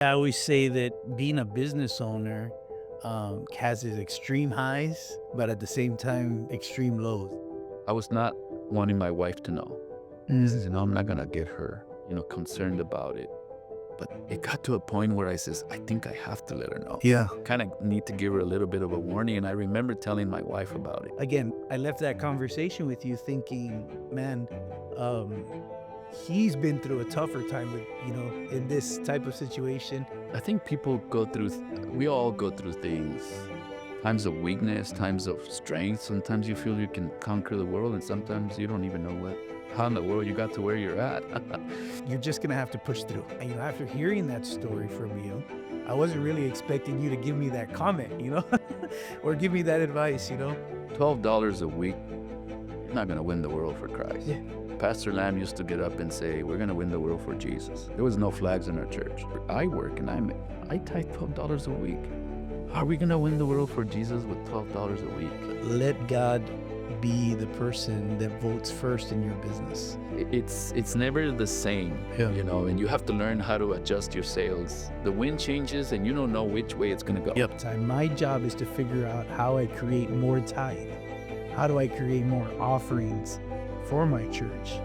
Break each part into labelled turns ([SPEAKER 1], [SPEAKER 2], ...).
[SPEAKER 1] I always say that being a business owner has its extreme highs, but at the same time, extreme lows.
[SPEAKER 2] I was not wanting my wife to know. I
[SPEAKER 1] Mm.
[SPEAKER 2] says, I'm not gonna get her, concerned about it. But it got to a point where I says, I think I have to let her know.
[SPEAKER 1] Yeah.
[SPEAKER 2] Kind of need to give her a little bit of a warning. And I remember telling my wife about it.
[SPEAKER 1] Again, I left that conversation with you thinking, man, um, he's been through a tougher time with, in this type of situation.
[SPEAKER 2] I think people we all go through things. Times of weakness, times of strength. Sometimes you feel you can conquer the world, and sometimes you don't even know how in the world you got to where you're at.
[SPEAKER 1] You're just gonna have to push through. And, after hearing that story from you, I wasn't really expecting you to give me that comment, or give me that advice.
[SPEAKER 2] $12 a week, you're not going to win the world for Christ.
[SPEAKER 1] Yeah.
[SPEAKER 2] Pastor Lamb used to get up and say, we're going to win the world for Jesus. There was no flags in our church. I work and I tithe $12 a week. Are we going to win the world for Jesus with $12 a week?
[SPEAKER 1] Let God be the person that votes first in your business.
[SPEAKER 2] It's never the same,
[SPEAKER 1] Yeah.
[SPEAKER 2] and you have to learn how to adjust your sails. The wind changes and you don't know which way it's going to go.
[SPEAKER 1] Yep. My job is to figure out how I create more tithe. How do I create more offerings for my church?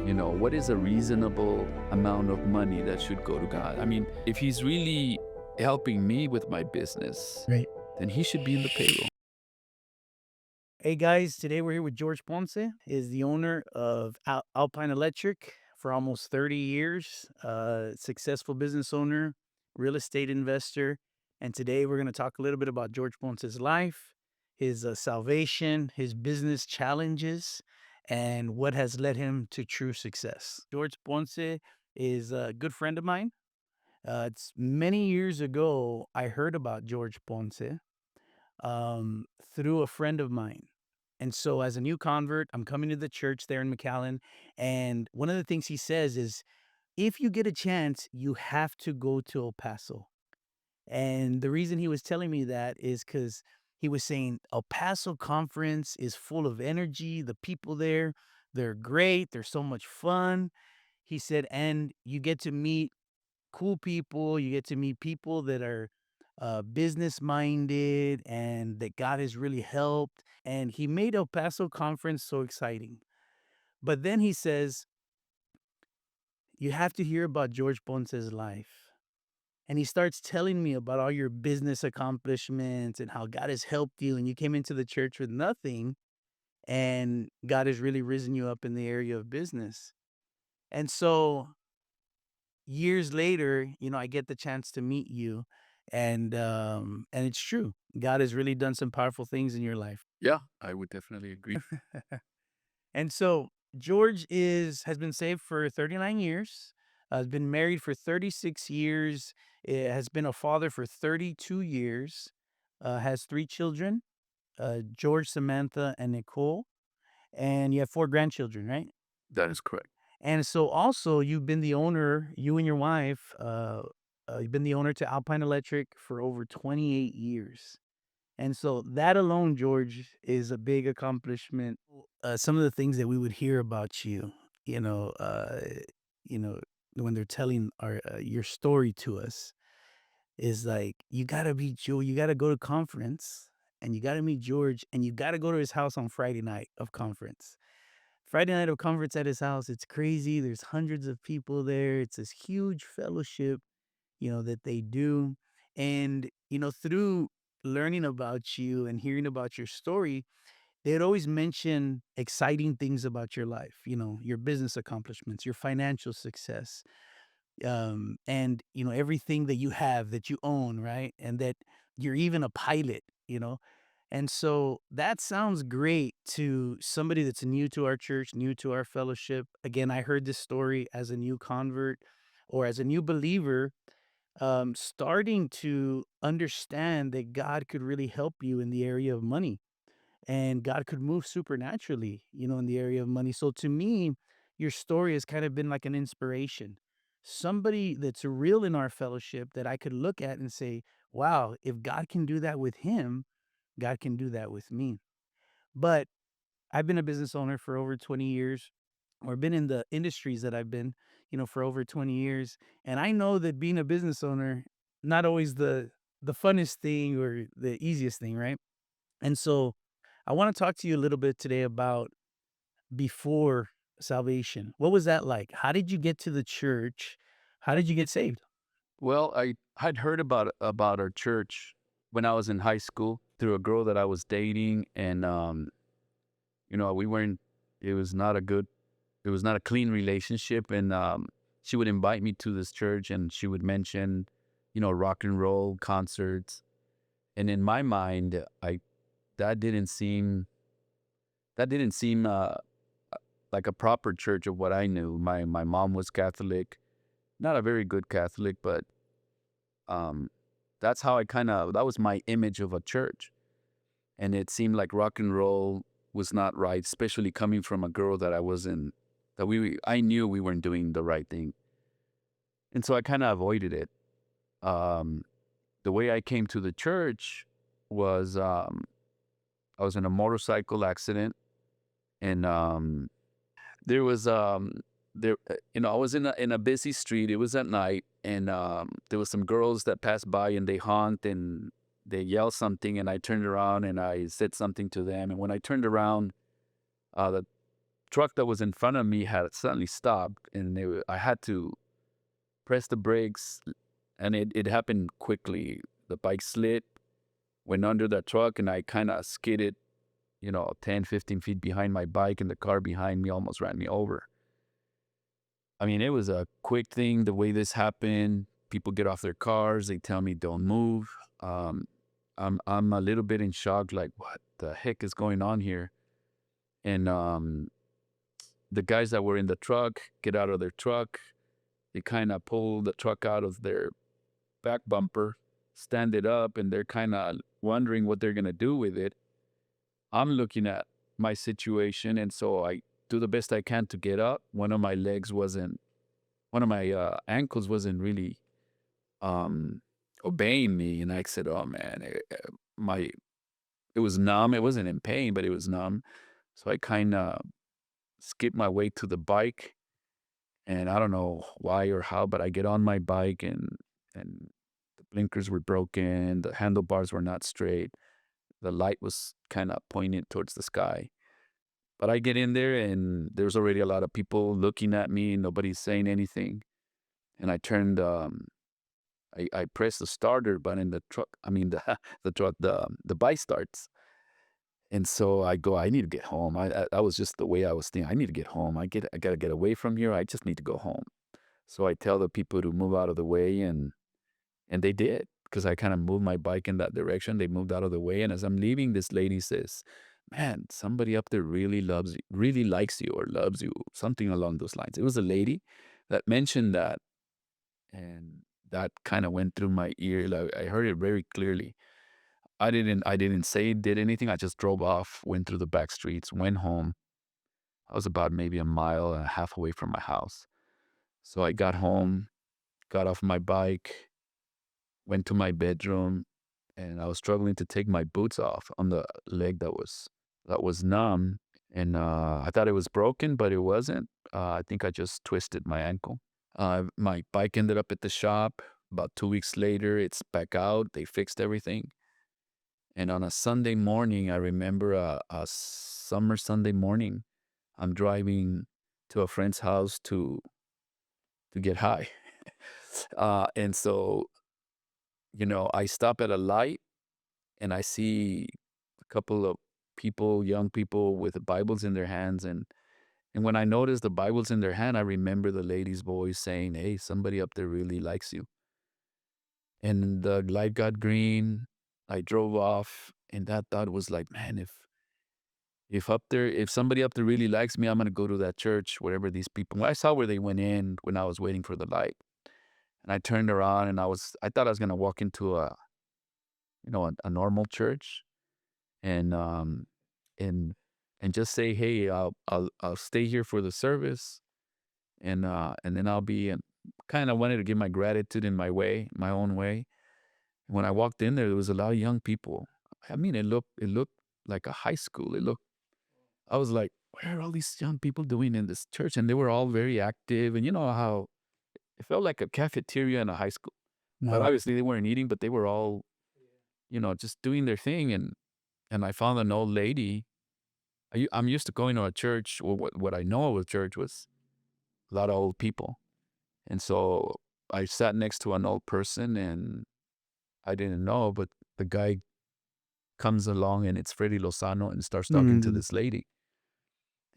[SPEAKER 2] What is a reasonable amount of money that should go to God? I mean, if he's really helping me with my business,
[SPEAKER 1] Right.
[SPEAKER 2] then he should be in the payroll.
[SPEAKER 1] Hey guys, today we're here with George Ponce. Is the owner of Alpine Electric for almost 30 years. Successful business owner, real estate investor, and today we're going to talk a little bit about George Ponce's life, his salvation, his business challenges, and what has led him to true success. George Ponce is a good friend of mine. It's many years ago I heard about George Ponce through a friend of mine. And so, as a new convert, I'm coming to the church there in McAllen. And one of the things he says is, if you get a chance, you have to go to El Paso. And the reason he was telling me that is because he was saying El Paso conference is full of energy. The people there, they're great. They're so much fun. He said, and you get to meet cool people. You get to meet people that are business minded and that God has really helped. And he made El Paso conference so exciting. But then he says, you have to hear about George Ponce's life. And he starts telling me about all your business accomplishments and how God has helped you. And you came into the church with nothing, and God has really risen you up in the area of business. And so years later, I get the chance to meet you, and it's true. God has really done some powerful things in your life.
[SPEAKER 2] Yeah, I would definitely agree.
[SPEAKER 1] And so George has been saved for 39 years, has been married for 36 years, has been a father for 32 years, has 3 children, George, Samantha, and Nicole, and you have 4 grandchildren, right?
[SPEAKER 2] That is correct.
[SPEAKER 1] And so also you've been the owner, you and your wife, you've been the owner to Alpine Electric for over 28 years. And so that alone, George, is a big accomplishment. Some of the things that we would hear about you, you know, uh, you know, when they're telling your story to us, is like you gotta meet Joe, you gotta go to conference, and you gotta meet George, and you gotta go to his house on Friday night of conference. Friday night of conference at his house, it's crazy. There's hundreds of people there. It's this huge fellowship, that they do. And, through learning about you and hearing about your story, they'd always mention exciting things about your life, your business accomplishments, your financial success, and, everything that you have that you own, right? And that you're even a pilot. And so that sounds great to somebody that's new to our church, new to our fellowship. Again, I heard this story as a new convert or as a new believer, starting to understand that God could really help you in the area of money and God could move supernaturally, in the area of money. So to me, your story has kind of been like an inspiration. Somebody that's real in our fellowship that I could look at and say, wow, if God can do that with him, God can do that with me. But I've been a business owner for over 20 years or been in the industries that I've been. for over 20 years. And I know that being a business owner, not always the funnest thing or the easiest thing, right? And so I want to talk to you a little bit today about before salvation. What was that like? How did you get to the church? How did you get saved?
[SPEAKER 2] Well, I'd heard about our church when I was in high school through a girl that I was dating, and we weren't. It was not a good. It was not a clean relationship, and she would invite me to this church, and she would mention, rock and roll concerts, and in my mind, I that didn't seem that didn't seem like a proper church of what I knew. My mom was Catholic, not a very good Catholic, but Um, that's how I that was my image of a church. And it seemed like rock and roll was not right, especially coming from a girl that I knew we weren't doing the right thing. And so I kind of avoided it. Um, the way I came to the church was I was in a motorcycle accident, and there was I was in a busy street. It was at night, and there was some girls that passed by, and they honked and they yelled something, and I turned around and I said something to them. And when I turned around, the truck that was in front of me had suddenly stopped, and I had to press the brakes, and it happened quickly. The bike slid, went under the truck, and I kind of skidded, 10, 15 feet behind my bike, and the car behind me almost ran me over. I mean, it was a quick thing the way this happened. People get off their cars, they tell me don't move. I'm a little bit in shock, like what the heck is going on here? And the guys that were in the truck get out of their truck. They kind of pull the truck out of their back bumper, stand it up, and they're kind of wondering what they're gonna do with it. I'm looking at my situation, and so I do the best I can to get up. One of my ankles wasn't really obeying me, and I said, "Oh man, my it was numb. It wasn't in pain, but it was numb." So I kind of skipped my way to the bike, and I don't know why or how, but I get on my bike, and the blinkers were broken, the handlebars were not straight, the light was kind of pointed towards the sky. But I get in there, and there's already a lot of people looking at me. Nobody's saying anything, and I press the starter button, the truck I mean, the truck the bike starts, and so I go, "I need to get home." That was just the way I was thinking, "I need to get home. I gotta get away from here. I just need to go home." So I tell the people to move out of the way, and they did, because I kinda moved my bike in that direction. They moved out of the way, and as I'm leaving, this lady says, "Man, somebody up there really likes you or loves you," something along those lines. It was a lady that mentioned that, and that kinda went through my ear, like, I heard it very clearly. I didn't say did anything, I just drove off, went through the back streets, went home. I was about maybe a mile and a half away from my house. So I got home, got off my bike, went to my bedroom, and I was struggling to take my boots off on the leg that was numb, and, I thought it was broken, but it wasn't. I think I just twisted my ankle. My bike ended up at the shop. About 2 weeks later, it's back out. They fixed everything. And on a Sunday morning, I remember a summer Sunday morning, I'm driving to a friend's house to get high. And so, I stop at a light, and I see a couple of people, young people with Bibles in their hands. And when I notice the Bibles in their hand, I remember the lady's voice saying, "Hey, somebody up there really likes you." And the light got green. I drove off, and that thought was like, man, if somebody up there really likes me, I'm gonna go to that church, wherever these people. I saw where they went in when I was waiting for the light, and I turned around, and I thought I was gonna walk into a normal church, and and and just say, hey, I'll stay here for the service, and then I'll be. And kind of wanted to give my gratitude in my own way. When I walked in there was a lot of young people. I mean, it looked like a high school. I was like, what are all these young people doing in this church? And they were all very active. And you know how it felt like a cafeteria in a high school. But
[SPEAKER 1] No.
[SPEAKER 2] obviously they weren't eating, but they were all, just doing their thing. And I found an old lady. I'm used to going to a church, or what I know of a church was a lot of old people. And so I sat next to an old person and I didn't know, but the guy comes along and it's Freddy Lozano and starts talking to
[SPEAKER 1] Mm.
[SPEAKER 2] this lady.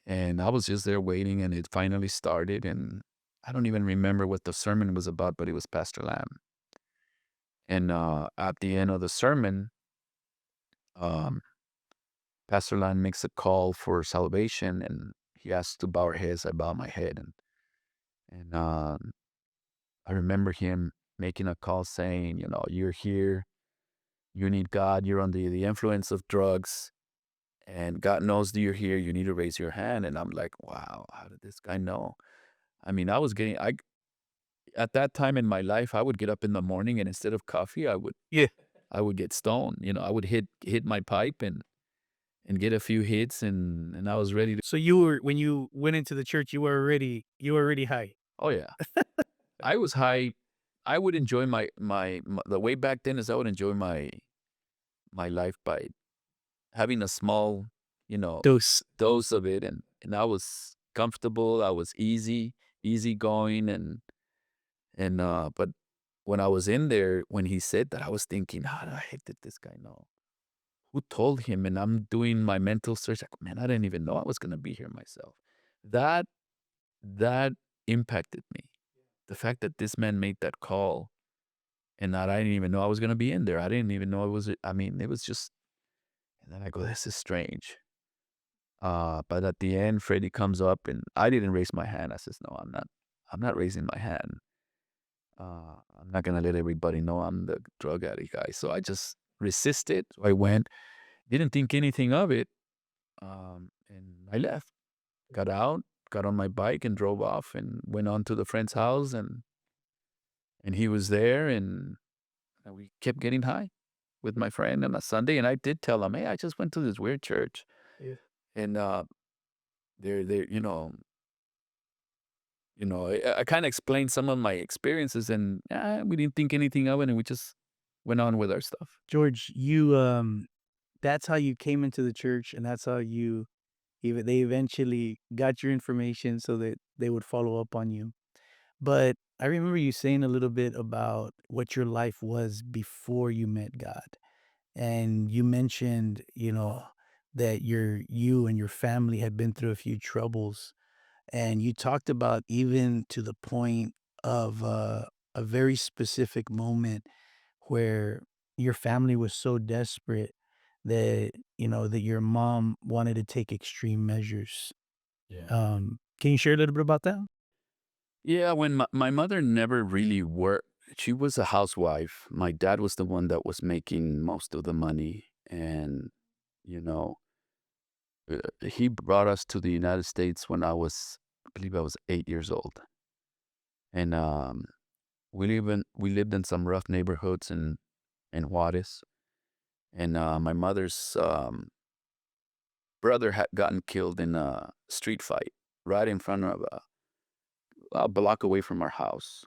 [SPEAKER 2] And I was just there waiting and it finally started. And I don't even remember what the sermon was about, but it was Pastor Lamb. And at the end of the sermon, um, Pastor Lamb makes a call for salvation and he asks to bow our heads. I bow my head. And I remember him making a call saying, you're here, you need God, you're under the influence of drugs, and God knows that you're here, you need to raise your hand. And I'm like, wow, how did this guy know? I mean, at that time in my life, I would get up in the morning and instead of coffee,
[SPEAKER 1] Yeah.
[SPEAKER 2] I would get stoned. I would hit my pipe and get a few hits and I was ready to.
[SPEAKER 1] So you were when you went into the church, you were already high.
[SPEAKER 2] Oh yeah. I was high. I would enjoy the way back then is I would enjoy my life by having a small, you know,
[SPEAKER 1] Dose.
[SPEAKER 2] dose of it, and I was comfortable, I was easy going, but when I was in there, when he said that, I was thinking, "How the heck did this guy know? Who told him?" And I'm doing my mental search, like, "Man, I didn't even know I was gonna be here myself." That that impacted me. The fact that this man made that call and that I didn't even know I was gonna be in there. I didn't even know it was I mean, it was just and then I go, "This is strange." But at the end, Freddie comes up and I didn't raise my hand. I says, "No, I'm not raising my hand. I'm not gonna let everybody know I'm the drug addict guy." So I just resisted. So I went, didn't think anything of it, and I left. Got out, got on my bike, and drove off, and went on to the friend's house, and he was there, and we kept getting high with my friend on a Sunday. And I did tell him, "Hey, I just went to this weird church,
[SPEAKER 1] Yeah.
[SPEAKER 2] and they're I kinda explained some of my experiences and, we didn't think anything of it, and we just went on with our stuff.
[SPEAKER 1] George, that's how you came into the church, and that's how they eventually got your information so that they would follow up on you. But I remember you saying a little bit about what your life was before you met God. And you mentioned, that you and your family had been through a few troubles. And you talked about even to the point of a very specific moment where your family was so desperate that, that your mom wanted to take extreme measures.
[SPEAKER 2] Yeah.
[SPEAKER 1] Can you share a little bit about that?
[SPEAKER 2] Yeah, when my mother never really worked. She was a housewife. My dad was the one that was making most of the money, and, you know, he brought us to the United States when I believe I was 8 years old, and, we lived in some rough neighborhoods in Juarez, and, my mother's, brother had gotten killed in a street fight right in front of a block away from our house.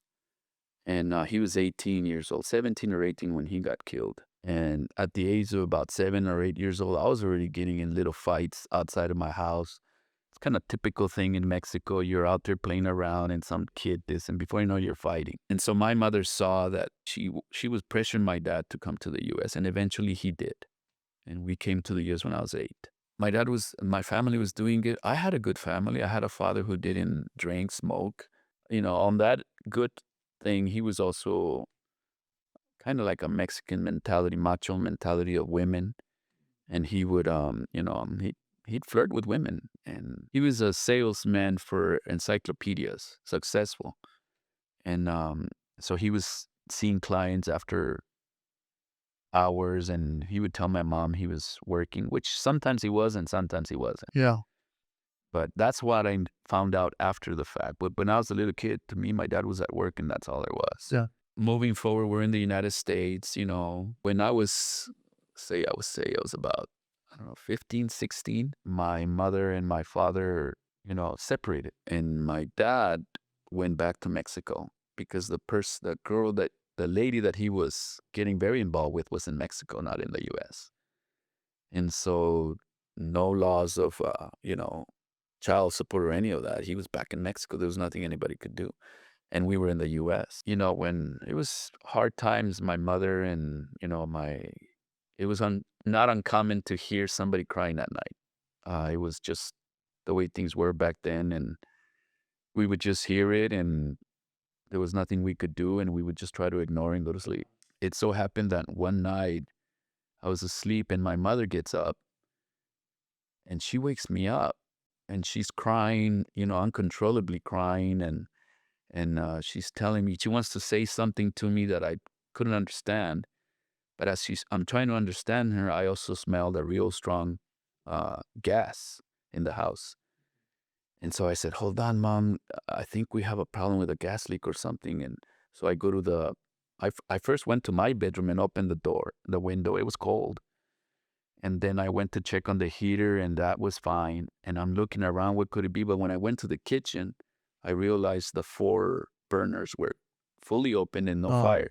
[SPEAKER 2] And he was 18 years old, 17 or 18 when he got killed. And at the age of about 7 or 8 years old, I was already getting in little fights outside of my house. It's kind of typical thing in Mexico. You're out there playing around and some kid this, and before you know, you're fighting. And so my mother saw that she was pressuring my dad to come to the U.S. and eventually he did. And we came to the U.S. when I was 8. My family was doing it. I had a good family. I had a father who didn't drink, smoke. On that good thing, he was also kind of like a Mexican mentality, macho mentality of women. And he would, he'd flirt with women. And he was a salesman for encyclopedias, successful. And so he was seeing clients after hours, and he would tell my mom he was working, which sometimes he was and sometimes he wasn't.
[SPEAKER 1] Yeah.
[SPEAKER 2] But that's what I found out after the fact. But when I was a little kid, to me, my dad was at work and that's all there was.
[SPEAKER 1] Yeah.
[SPEAKER 2] Moving forward, we're in the United States, when I was, say, I was about I don't know, 15, 16, my mother and my father, separated. And my dad went back to Mexico because the lady that he was getting very involved with was in Mexico, not in the US. And so no laws of, child support or any of that. He was back in Mexico. There was nothing anybody could do. And we were in the US. When it was hard times, my mother and, it was not uncommon to hear somebody crying at night. It was just the way things were back then. And we would just hear it and there was nothing we could do. And we would just try to ignore and go to sleep. It so happened that one night I was asleep and my mother gets up and she wakes me up and she's crying, uncontrollably crying. And she's telling me she wants to say something to me that I couldn't understand. But as I'm trying to understand her, I also smelled a real strong gas in the house. And so I said, "Hold on, mom. I think we have a problem with a gas leak or something." And so I go to I first went to my bedroom and opened the window. It was cold. And then I went to check on the heater and that was fine. And I'm looking around, what could it be? But when I went to the kitchen, I realized the four burners were fully open and no
[SPEAKER 1] Oh,
[SPEAKER 2] fire.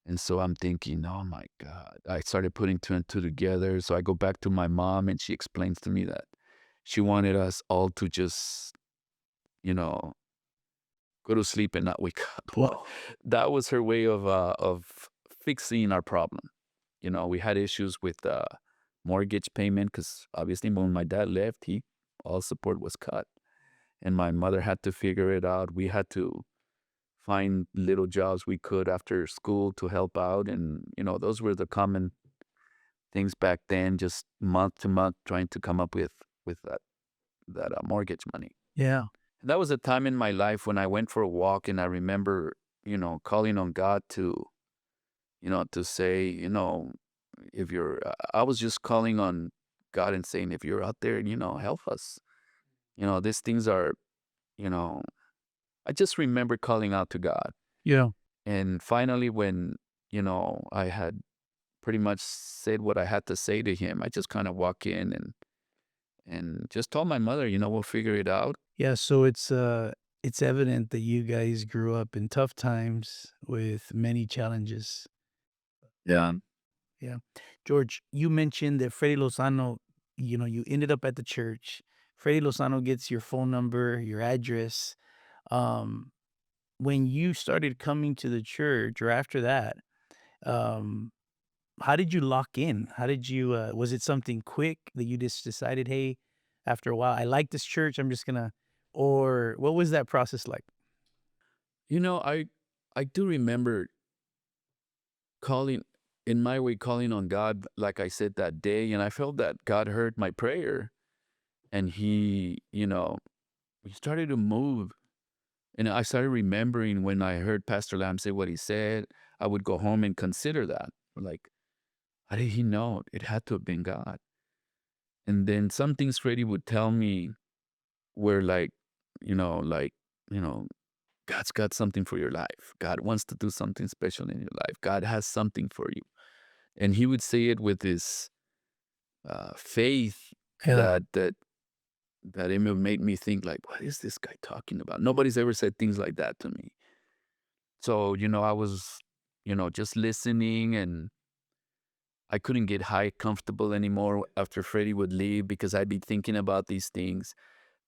[SPEAKER 2] And so I'm thinking, oh my God. I started putting two and two together. So I go back to my mom and she explains to me that she wanted us all to just, you know, go to sleep and not wake up. But
[SPEAKER 1] whoa.
[SPEAKER 2] that was her way of fixing our problem. We had issues with mortgage payment because obviously when my dad left, he all support was cut, and my mother had to figure it out. We had to find little jobs we could after school to help out, and those were the common things back then. Just month to month, trying to come up with that mortgage money.
[SPEAKER 1] Yeah.
[SPEAKER 2] And that was a time in my life when I went for a walk, and I remember calling on God to say, if you're, I was just calling on God and saying, if you're out there, help us. These things are, you know, I just remember calling out to God.
[SPEAKER 1] Yeah.
[SPEAKER 2] And finally, when, I had pretty much said what I had to say to him, I just kind of walk in and just told my mother, we'll figure it out.
[SPEAKER 1] Yeah, so it's evident that you guys grew up in tough times with many challenges.
[SPEAKER 2] Yeah.
[SPEAKER 1] Yeah. George, you mentioned that Freddie Lozano, you ended up at the church. Freddie Lozano gets your phone number, your address. Um, when you started coming to the church or after that, um, how did you lock in? How did you, was it something quick that you just decided, hey, after a while, I like this church, I'm just gonna, or what was that process like?
[SPEAKER 2] I do remember calling in my way, calling on God, like I said that day, and I felt that God heard my prayer and he started to move. And I started remembering when I heard Pastor Lamb say what he said, I would go home and consider that. Like, how did he know? It had to have been God. And then some things Freddie would tell me were like, you know, like, you know, God's got something for your life. God wants to do something special in your life. God has something for you. And he would say it with this faith
[SPEAKER 1] Yeah.
[SPEAKER 2] that it made me think like, what is this guy talking about? Nobody's ever said things like that to me. So, I was, just listening and I couldn't get high comfortable anymore after Freddie would leave because I'd be thinking about these things,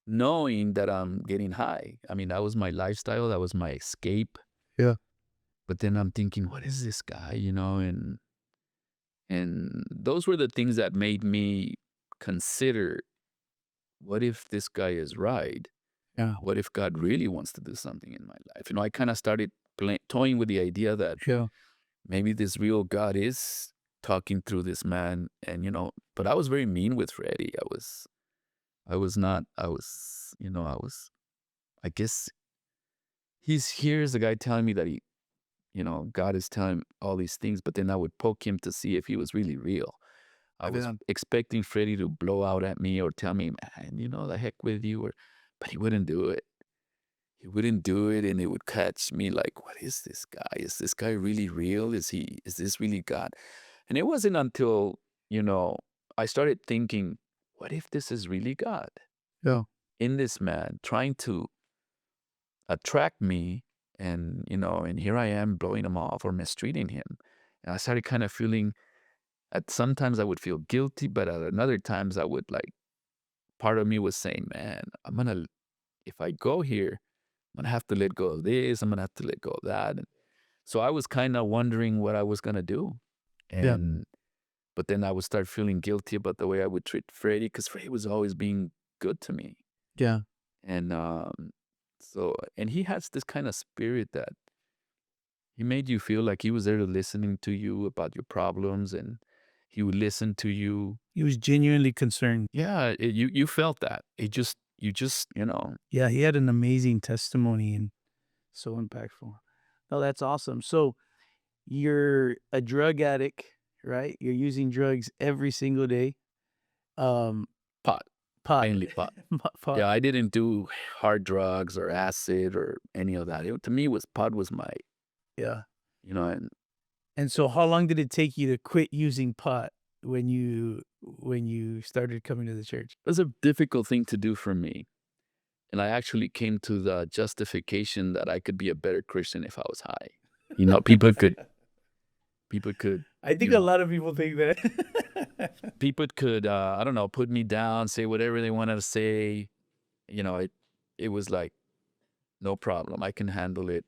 [SPEAKER 2] knowing that I'm getting high. I mean, that was my lifestyle, that was my escape.
[SPEAKER 1] Yeah.
[SPEAKER 2] But then I'm thinking, what is this guy, and those were the things that made me consider, what if this guy is right?
[SPEAKER 1] Yeah.
[SPEAKER 2] What if God really wants to do something in my life? I kind of started toying with the idea that
[SPEAKER 1] Yeah.
[SPEAKER 2] maybe this real God is talking through this man. And, but I was very mean with Freddie. I was not, I was, I guess here's the guy telling me that God is telling him all these things, but then I would poke him to see if he was really real. I was
[SPEAKER 1] Evident.
[SPEAKER 2] expecting Freddie to blow out at me or tell me, man, the heck with you, but he wouldn't do it. He wouldn't do it, and it would catch me like, what is this guy? Is this guy really real? Is this really God? And it wasn't until, you know, I started thinking, what if this is really God
[SPEAKER 1] Yeah.
[SPEAKER 2] in this man trying to attract me? And, and here I am blowing him off or mistreating him. And I started kind of feeling, at sometimes I would feel guilty, but at another times I would like, part of me was saying, man, if I go here, I'm going to have to let go of this. I'm going to have to let go of that. And so I was kind of wondering what I was going to do.
[SPEAKER 1] Yeah.
[SPEAKER 2] And, but then I would start feeling guilty about the way I would treat Freddie because Freddie was always being good to me.
[SPEAKER 1] Yeah.
[SPEAKER 2] And and he has this kind of spirit that he made you feel like he was there listening to you about your problems, and he would listen to you.
[SPEAKER 1] He was genuinely concerned.
[SPEAKER 2] Yeah, you felt that. You just.
[SPEAKER 1] Yeah, he had an amazing testimony and so impactful. Oh, that's awesome. So you're a drug addict, right? You're using drugs every single day. Um,
[SPEAKER 2] Pot,
[SPEAKER 1] pot,
[SPEAKER 2] mainly pot.
[SPEAKER 1] pot.
[SPEAKER 2] Yeah, I didn't do hard drugs or acid or any of that. To me, was pot was my,
[SPEAKER 1] Yeah.
[SPEAKER 2] and
[SPEAKER 1] And so how long did it take you to quit using pot when you started coming to the church?
[SPEAKER 2] it was a difficult thing to do for me. And I actually came to the justification that I could be a better Christian if I was high. People could,
[SPEAKER 1] I think
[SPEAKER 2] you
[SPEAKER 1] a
[SPEAKER 2] know,
[SPEAKER 1] lot of people think that.
[SPEAKER 2] people could, I don't know, put me down, say whatever they wanted to say. It was like, no problem. I can handle it.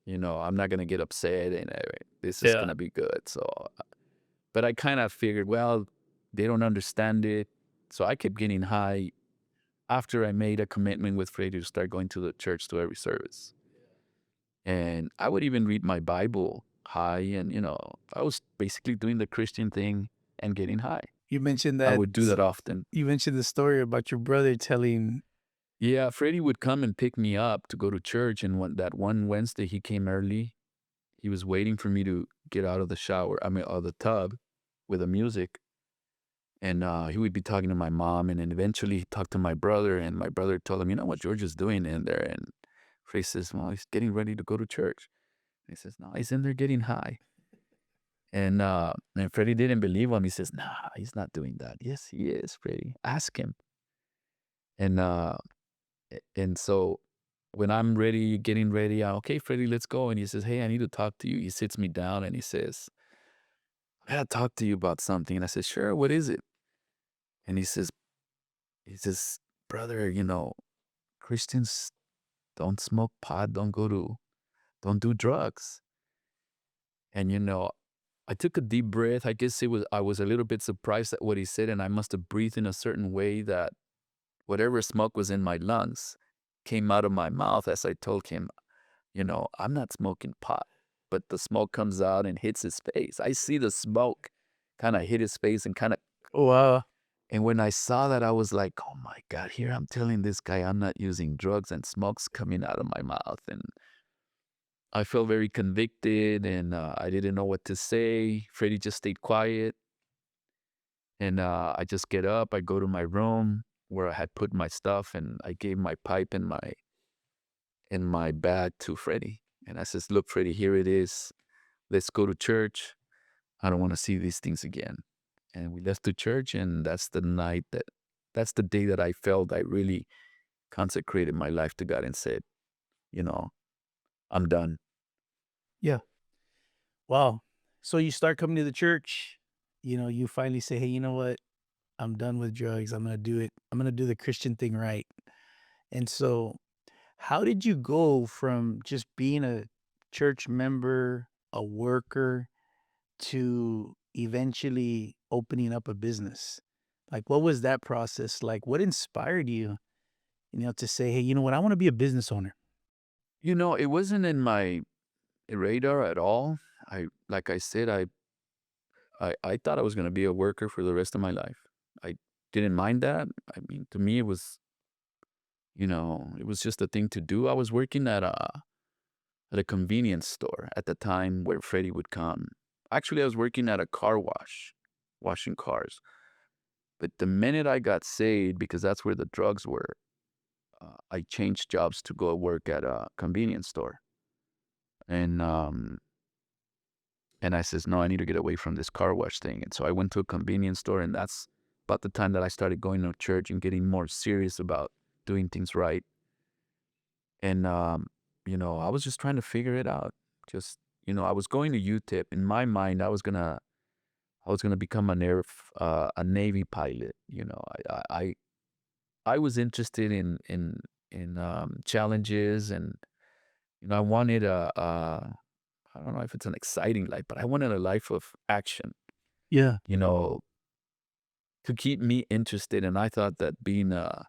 [SPEAKER 2] I'm not going to get upset and this is going
[SPEAKER 1] Yeah.
[SPEAKER 2] to be good. So, but I kind of figured, well, they don't understand it. So I kept getting high after I made a commitment with Freddie to start going to the church to every service. And I would even read my Bible high and, I was basically doing the Christian thing and getting high.
[SPEAKER 1] You mentioned
[SPEAKER 2] I
[SPEAKER 1] that
[SPEAKER 2] would do that often.
[SPEAKER 1] you mentioned the story about your brother telling.
[SPEAKER 2] Yeah, Freddie would come and pick me up to go to church, and that one Wednesday he came early. He was waiting for me to get out of the shower, I mean, out of the tub with the music, and, he would be talking to my mom, and then eventually he talked to my brother, and my brother told him, "You know what George is doing in there?" And Freddie says, "Well, he's getting ready to go to church." He says, "No, he's in there getting high." And Freddie didn't believe him. He says, "Nah, he's not doing that." "Yes, he is, Freddie. Ask him." And, and so when I'm ready, getting ready, "Okay, Freddie, let's go." And he says, "Hey, I need to talk to you." He sits me down and he says, "I gotta talk to you about something." And I said, "Sure, what is it?" And he says, "Brother, Christians don't smoke pot, don't do drugs." And, I took a deep breath. I guess I was a little bit surprised at what he said, and I must have breathed in a certain way that whatever smoke was in my lungs came out of my mouth as I told him, "I'm not smoking pot." But the smoke comes out and hits his face. I see the smoke kind of hit his face and
[SPEAKER 1] Wow.
[SPEAKER 2] and when I saw that, I was like, oh my God, here I'm telling this guy I'm not using drugs and smoke's coming out of my mouth. And I felt very convicted and I didn't know what to say. Freddie just stayed quiet. And I just get up, I go to my room where I had put my stuff and I gave my pipe and my bag to Freddie. And I says, "Look, Freddie, here it is. Let's go to church. I don't want to see these things again." And we left the church, and that's the day that I felt I really consecrated my life to God and said, you know, "I'm done."
[SPEAKER 1] Yeah. Wow. So you start coming to the church, you finally say, "Hey, you know what? I'm done with drugs. I'm gonna do it. I'm gonna do the Christian thing right." And so how did you go from just being a church member, a worker, to eventually opening up a business? Like, what was that process like? What inspired you, to say, "Hey, you know what? I want to be a business owner."
[SPEAKER 2] It wasn't in my radar at all. Like I said, I thought I was going to be a worker for the rest of my life. I didn't mind that. I mean, to me, it was just a thing to do. I was working at a convenience store at the time where Freddie would come. Actually, I was working at a car wash, washing cars. But the minute I got saved, because that's where the drugs were, I changed jobs to go work at a convenience store. And and I says, "No, I need to get away from this car wash thing." And so I went to a convenience store, and that's about the time that I started going to church and getting more serious about doing things right. And, I was just trying to figure it out. Just, I was going to UTEP. In my mind, I was gonna become a Navy pilot. I was interested in challenges, and I wanted I don't know if it's an exciting life, but I wanted a life of action.
[SPEAKER 1] Yeah.
[SPEAKER 2] You know, to keep me interested, and I thought that being a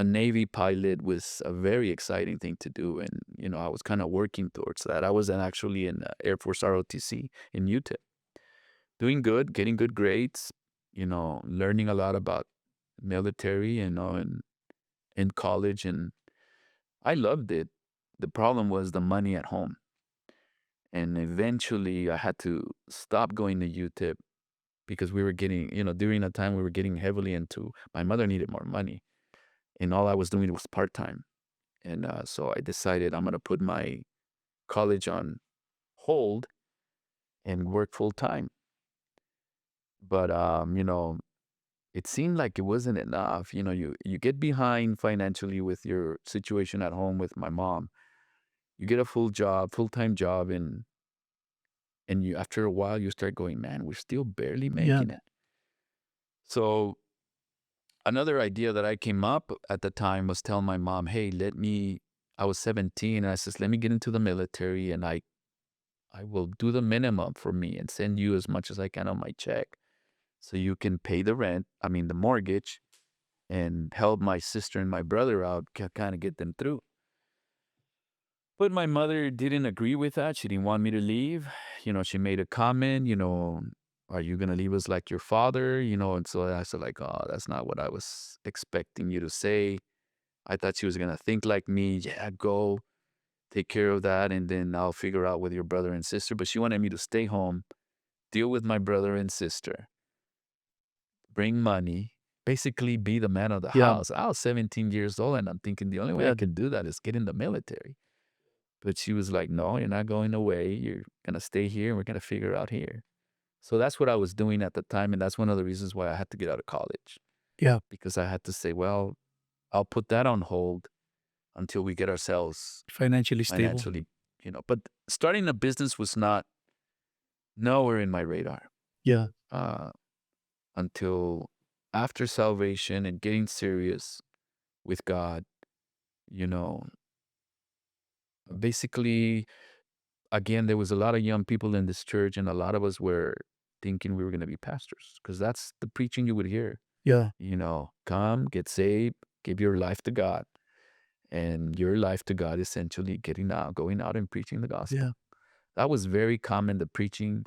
[SPEAKER 2] Navy pilot was a very exciting thing to do, and I was kind of working towards that. I was actually in Air Force ROTC in Utah, doing good, getting good grades, learning a lot about military, in college, and I loved it. The problem was the money at home, and eventually I had to stop going to UTEP because we were getting, during that time we were getting heavily into. My mother needed more money, and all I was doing was part time. And so I decided I'm going to put my college on hold and work full time. But, it seemed like it wasn't enough. You get behind financially with your situation at home with my mom. You get a full time job, and you after a while you start going, man, we're still barely
[SPEAKER 1] Yeah.
[SPEAKER 2] making it. So another idea that I came up at the time was tell my mom, hey, I was 17 and I says, let me get into the military, and I will do the minimum for me and send you as much as I can on my check so you can pay the rent, I mean, the mortgage, and help my sister and my brother out, kind of get them through. But my mother didn't agree with that. She didn't want me to leave. She made a comment, are you going to leave us like your father? And so I said, like, oh, that's not what I was expecting you to say. I thought she was going to think like me. Yeah, go take care of that. And then I'll figure out with your brother and sister. But she wanted me to stay home, deal with my brother and sister, bring money, basically be the man of the
[SPEAKER 1] Yeah.
[SPEAKER 2] house. I was 17 years old, and I'm thinking the only way I
[SPEAKER 1] Yeah.
[SPEAKER 2] can do that is get in the military. But she was like, no, you're not going away. You're going to stay here, and we're going to figure out here. So that's what I was doing at the time. And that's one of the reasons why I had to get out of college,
[SPEAKER 1] Yeah.
[SPEAKER 2] because I had to say, well, I'll put that on hold until we get ourselves
[SPEAKER 1] Financially stable.
[SPEAKER 2] financially, But starting a business was not nowhere in my radar.
[SPEAKER 1] Yeah.
[SPEAKER 2] Uh, until after salvation and getting serious with God, you know, basically, again, there was a lot of young people in this church, and a lot of us were thinking we were going to be pastors because that's the preaching you would hear.
[SPEAKER 1] Yeah.
[SPEAKER 2] Come, get saved, give your life to God. And your life to God essentially going out and preaching the
[SPEAKER 1] Yeah.
[SPEAKER 2] gospel. That was very common, the preaching.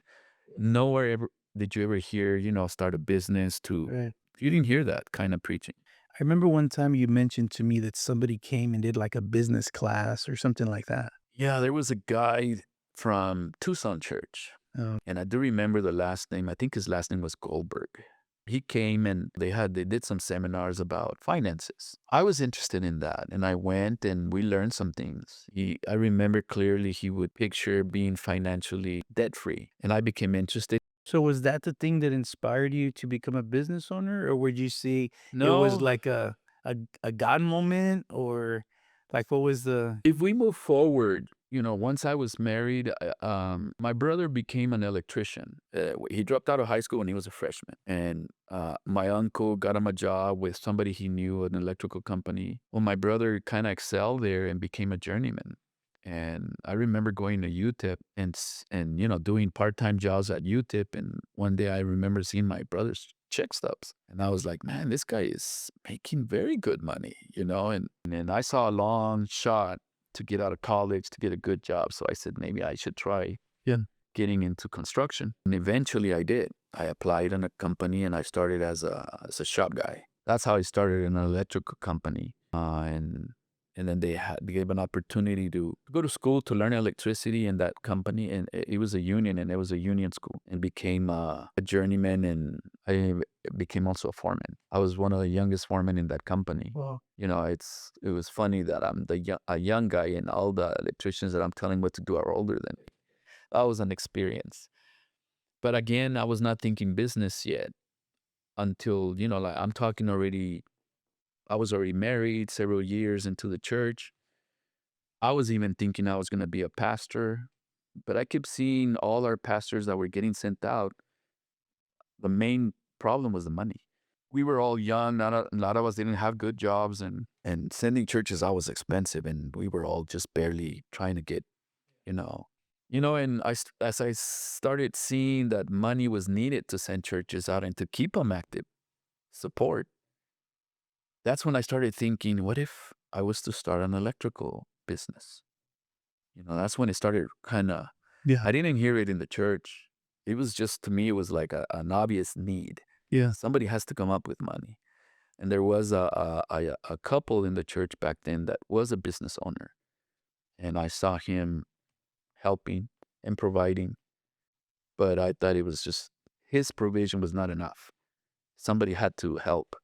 [SPEAKER 2] Nowhere ever did you ever hear, start a business to,
[SPEAKER 1] Right.
[SPEAKER 2] you didn't hear that kind of preaching.
[SPEAKER 1] I remember one time you mentioned to me that somebody came and did like a business class or something like that.
[SPEAKER 2] Yeah, there was a guy from Tucson Church,
[SPEAKER 1] Oh,
[SPEAKER 2] and I do remember the last name. I think his last name was Goldberg. He came and they did some seminars about finances. I was interested in that, and I went and we learned some things. I remember clearly he would picture being financially debt free, and I became interested.
[SPEAKER 1] so was that the thing that inspired you to become a business owner, or would you see it was
[SPEAKER 2] No,
[SPEAKER 1] like a God moment, or like what was the
[SPEAKER 2] if we move forward, once I was married, my brother became an electrician. He dropped out of high school when he was a freshman, and my uncle got him a job with somebody he knew at an electrical company. Well, my brother kind of excelled there and became a journeyman. And I remember going to UTEP and doing part time jobs at UTEP. And one day I remember seeing my brother's check stubs, and I was like, man, this guy is making very good money, and then I saw a long shot to get out of college to get a good job. So I said, maybe I should try
[SPEAKER 1] yeah.
[SPEAKER 2] getting into construction. And eventually I did. I applied in a company and I started as a shop guy. That's how I started in an electrical company. And then they gave an opportunity to go to school to learn electricity in that company. And it was a union, and it was a union school, and became a journeyman. And I became also a foreman. I was one of the youngest foremen in that company.
[SPEAKER 1] Well,
[SPEAKER 2] It was funny that I'm a young guy, and all the electricians that I'm telling what to do are older than me. That was an experience. But again, I was not thinking business yet. until, like I'm talking already, I was already married several years into the church. I was even thinking I was going to be a pastor, but I kept seeing all our pastors that were getting sent out. The main problem was the money. We were all young. A lot of us didn't have good jobs, and sending churches out was expensive, and we were all just barely trying to get, you know, and as I started seeing that money was needed to send churches out and to keep them active, support, that's when I started thinking, what if I was to start an electrical business? That's when it started kind of,
[SPEAKER 1] Yeah.
[SPEAKER 2] I didn't hear it in the church. It was just, to me, it was like an obvious need.
[SPEAKER 1] Yeah.
[SPEAKER 2] Somebody has to come up with money. And there was a couple in the church back then that was a business owner. And I saw him helping and providing, but I thought it was just his provision was not enough. Somebody had to help.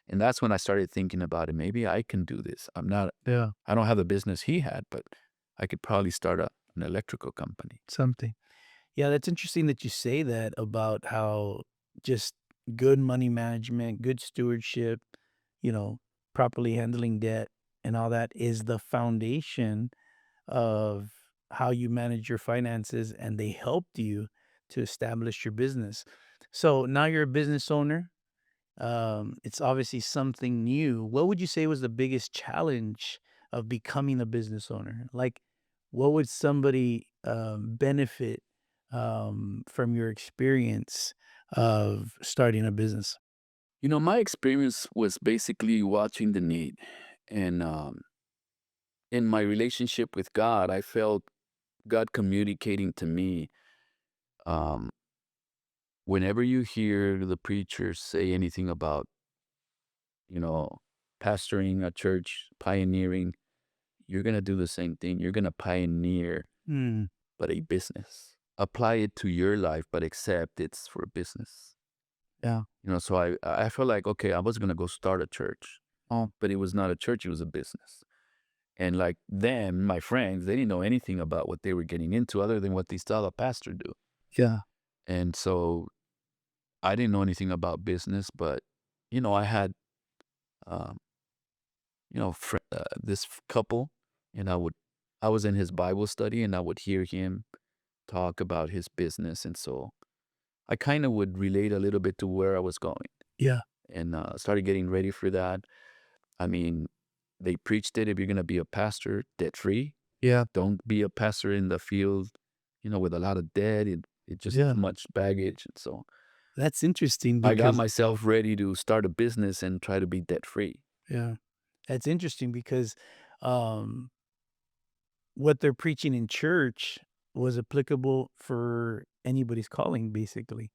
[SPEAKER 2] And that's when I started thinking about it. Maybe I can do this.
[SPEAKER 1] Yeah.
[SPEAKER 2] I don't have the business he had, but I could probably start an electrical company.
[SPEAKER 1] Something. Yeah, that's interesting that you say that about how just good money management, good stewardship, you know, properly handling debt and all that is the foundation of how you manage your finances, and they helped you to establish your business. So now you're a business owner. It's obviously something new. What would you say was the biggest challenge of becoming a business owner? Like, what would somebody benefit from your experience of starting a business?
[SPEAKER 2] My experience was basically watching the need. And in my relationship with God, I felt God communicating to me. Um, Whenever you hear the preacher say anything about, you know, pastoring a church, pioneering, you're going to do the same thing. You're going to pioneer,
[SPEAKER 1] Mm,
[SPEAKER 2] but a business. Apply it to your life, but accept it's for business.
[SPEAKER 1] yeah.
[SPEAKER 2] So I felt like, okay, I was going to go start a church, but it was not a church, it was a business. And like them, my friends, they didn't know anything about what they were getting into other than what they saw the pastor do.
[SPEAKER 1] Yeah.
[SPEAKER 2] And so I didn't know anything about business, but I had, um, this couple, and I was in his Bible study, and I would hear him talk about his business, and so I kind of would relate a little bit to where I was going,
[SPEAKER 1] Yeah.
[SPEAKER 2] and started getting ready for that. I mean, they preached it. If you're gonna be a pastor, debt free.
[SPEAKER 1] Yeah.
[SPEAKER 2] Don't be a pastor in the field, with a lot of debt. It just
[SPEAKER 1] Yeah.
[SPEAKER 2] too much baggage. And so
[SPEAKER 1] That's interesting
[SPEAKER 2] I got
[SPEAKER 1] because,
[SPEAKER 2] myself ready to start a business and try to be debt free.
[SPEAKER 1] yeah, that's interesting because um, what they're preaching in church was applicable for anybody's calling, basically.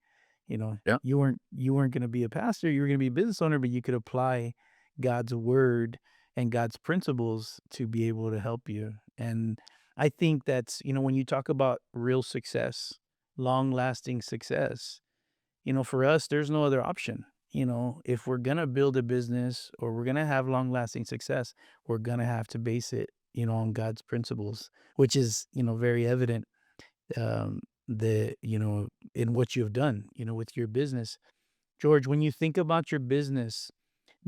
[SPEAKER 2] Yeah.
[SPEAKER 1] You weren't gonna be a pastor, you were gonna be a business owner, but you could apply God's word and God's principles to be able to help you. And I think that's, when you talk about real success, long-lasting success, for us, there's no other option. If we're gonna build a business or we're gonna have long-lasting success, we're gonna have to base it, on God's principles, which is, very evident, the in what you have done, with your business. George, when you think about your business,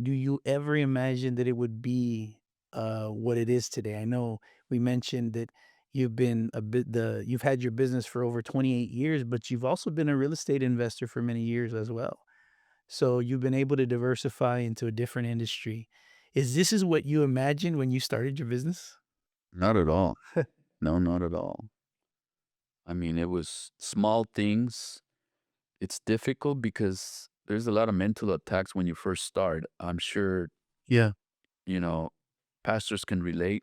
[SPEAKER 1] do you ever imagine that it would be what it is today? I know we mentioned that you've had your business for over 28 years, but you've also been a real estate investor for many years as well. So you've been able to diversify into a different industry. Is what you imagined when you started your business?
[SPEAKER 2] Not at all. No, not at all. I mean, it was small things. It's difficult because there's a lot of mental attacks when you first start. I'm sure,
[SPEAKER 1] Yeah.
[SPEAKER 2] you know, pastors can relate.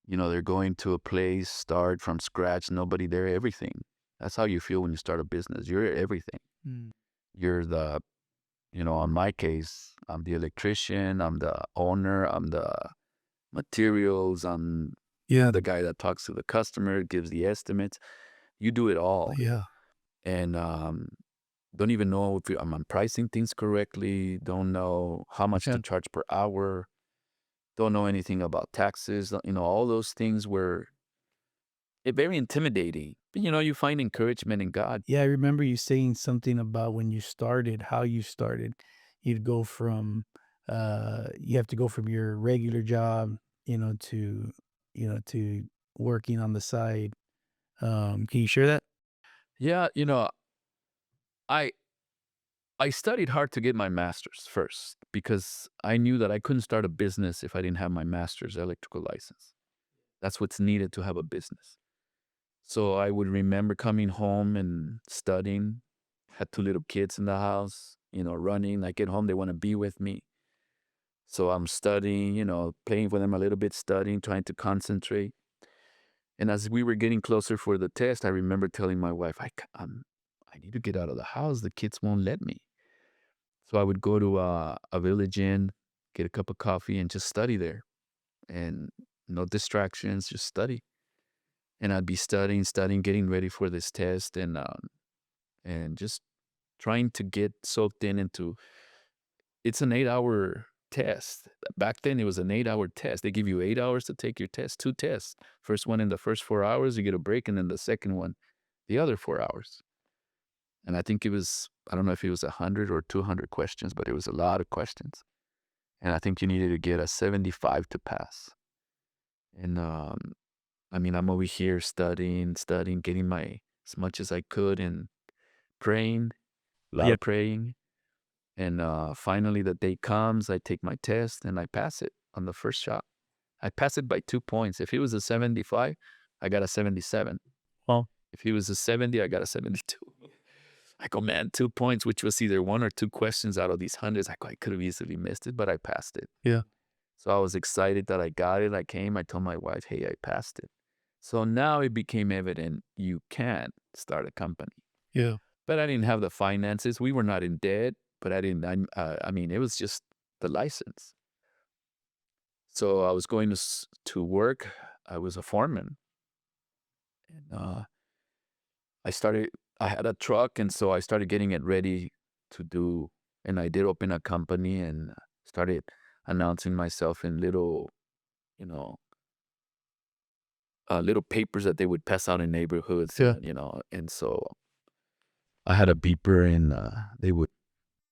[SPEAKER 2] They're going to a place, start from scratch, nobody there, everything. That's how you feel when you start a business. You're everything.
[SPEAKER 1] Mm.
[SPEAKER 2] You're the, on my case, I'm the electrician, I'm the owner, I'm the materials, I'm
[SPEAKER 1] Yeah.
[SPEAKER 2] the guy that talks to the customer, gives the estimates. You do it all.
[SPEAKER 1] Yeah.
[SPEAKER 2] And don't even know if I'm pricing things correctly, don't know how much to
[SPEAKER 1] Yeah.
[SPEAKER 2] charge per hour, don't know anything about taxes, all those things were very intimidating. But, you find encouragement in God.
[SPEAKER 1] Yeah, I remember you saying something about when you started, how you started. You'd go from, you have to go from your regular job, to working on the side. Can you share that?
[SPEAKER 2] Yeah, I I studied hard to get my master's first because I knew that I couldn't start a business if I didn't have my master's electrical license. That's what's needed to have a business. So I would remember coming home and studying. Had two little kids in the house, running. I get home, they want to be with me. So I'm studying, playing with them a little bit, studying, trying to concentrate. And as we were getting closer for the test, I remember telling my wife, I need to get out of the house. The kids won't let me. So I would go to a village inn, get a cup of coffee, and just study there. And no distractions, just study. And I'd be studying, studying, getting ready for this test, and just trying to get soaked in into. It's an 8-hour test. Back then, it was an 8-hour test. They give you 8 hours to take your test, two tests. First one in the first 4 hours, you get a break, and then the second one, the other 4 hours. And I think it was, I don't know if it was 100 or 200 questions, but it was a lot of questions. And I think you needed to get a 75 to pass. And I mean, I'm over here studying, studying, getting my as much as I could and praying, a lot
[SPEAKER 1] Yeah.
[SPEAKER 2] of praying. And finally, the day comes, I take my test and I pass it on the first shot. I pass it by 2 points. If it was a 75, I got a 77.
[SPEAKER 1] Well,
[SPEAKER 2] If it was a 70, I got a 72. I go, man, 2 points, which was either one or two questions out of these hundreds. I could have easily missed it, but I passed it.
[SPEAKER 1] yeah,
[SPEAKER 2] So I was excited that I got it. I came, I told my wife, hey, I passed it. So now it became evident you can start a company.
[SPEAKER 1] yeah.
[SPEAKER 2] But I didn't have the finances. We were not in debt, but I mean, it was just the license. So I was going to work. I was a foreman. And I had a truck. And so I started getting it ready to do. And I did open a company and started announcing myself in you know, little papers that they would pass out in neighborhoods,
[SPEAKER 1] Yeah.
[SPEAKER 2] and so I had a beeper and they would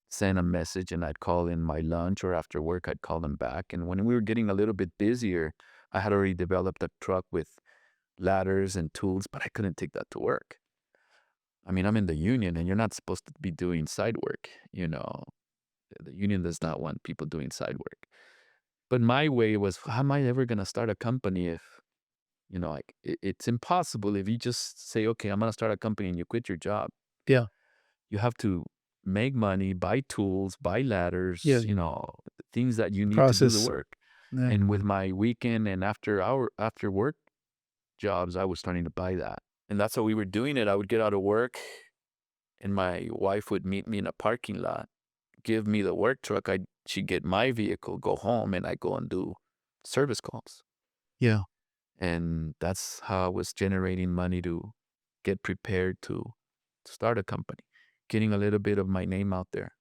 [SPEAKER 2] send a message and I'd call in my lunch or after work, I'd call them back. And when we were getting a little bit busier, I had already developed a truck with ladders and tools, but I couldn't take that to work. I mean, I'm in the union and you're not supposed to be doing side work, The union does not want people doing side work. But my way was, how am I ever going to start a company if, like it's impossible if you just say, okay, I'm going to start a company and you quit your job.
[SPEAKER 1] Yeah.
[SPEAKER 2] You have to make money, buy tools, buy
[SPEAKER 1] Yeah.
[SPEAKER 2] ladders, things that you need to do the
[SPEAKER 1] Process.
[SPEAKER 2] work.
[SPEAKER 1] Yeah.
[SPEAKER 2] And with my weekend and after work jobs, I was starting to buy that. And that's how we were doing it. I would get out of work and my wife would meet me in a parking lot, give me the work truck. She'd get my vehicle, go home, and I go and do service calls.
[SPEAKER 1] Yeah.
[SPEAKER 2] And that's how I was generating money to get prepared to start a company, getting a little bit of my name out there.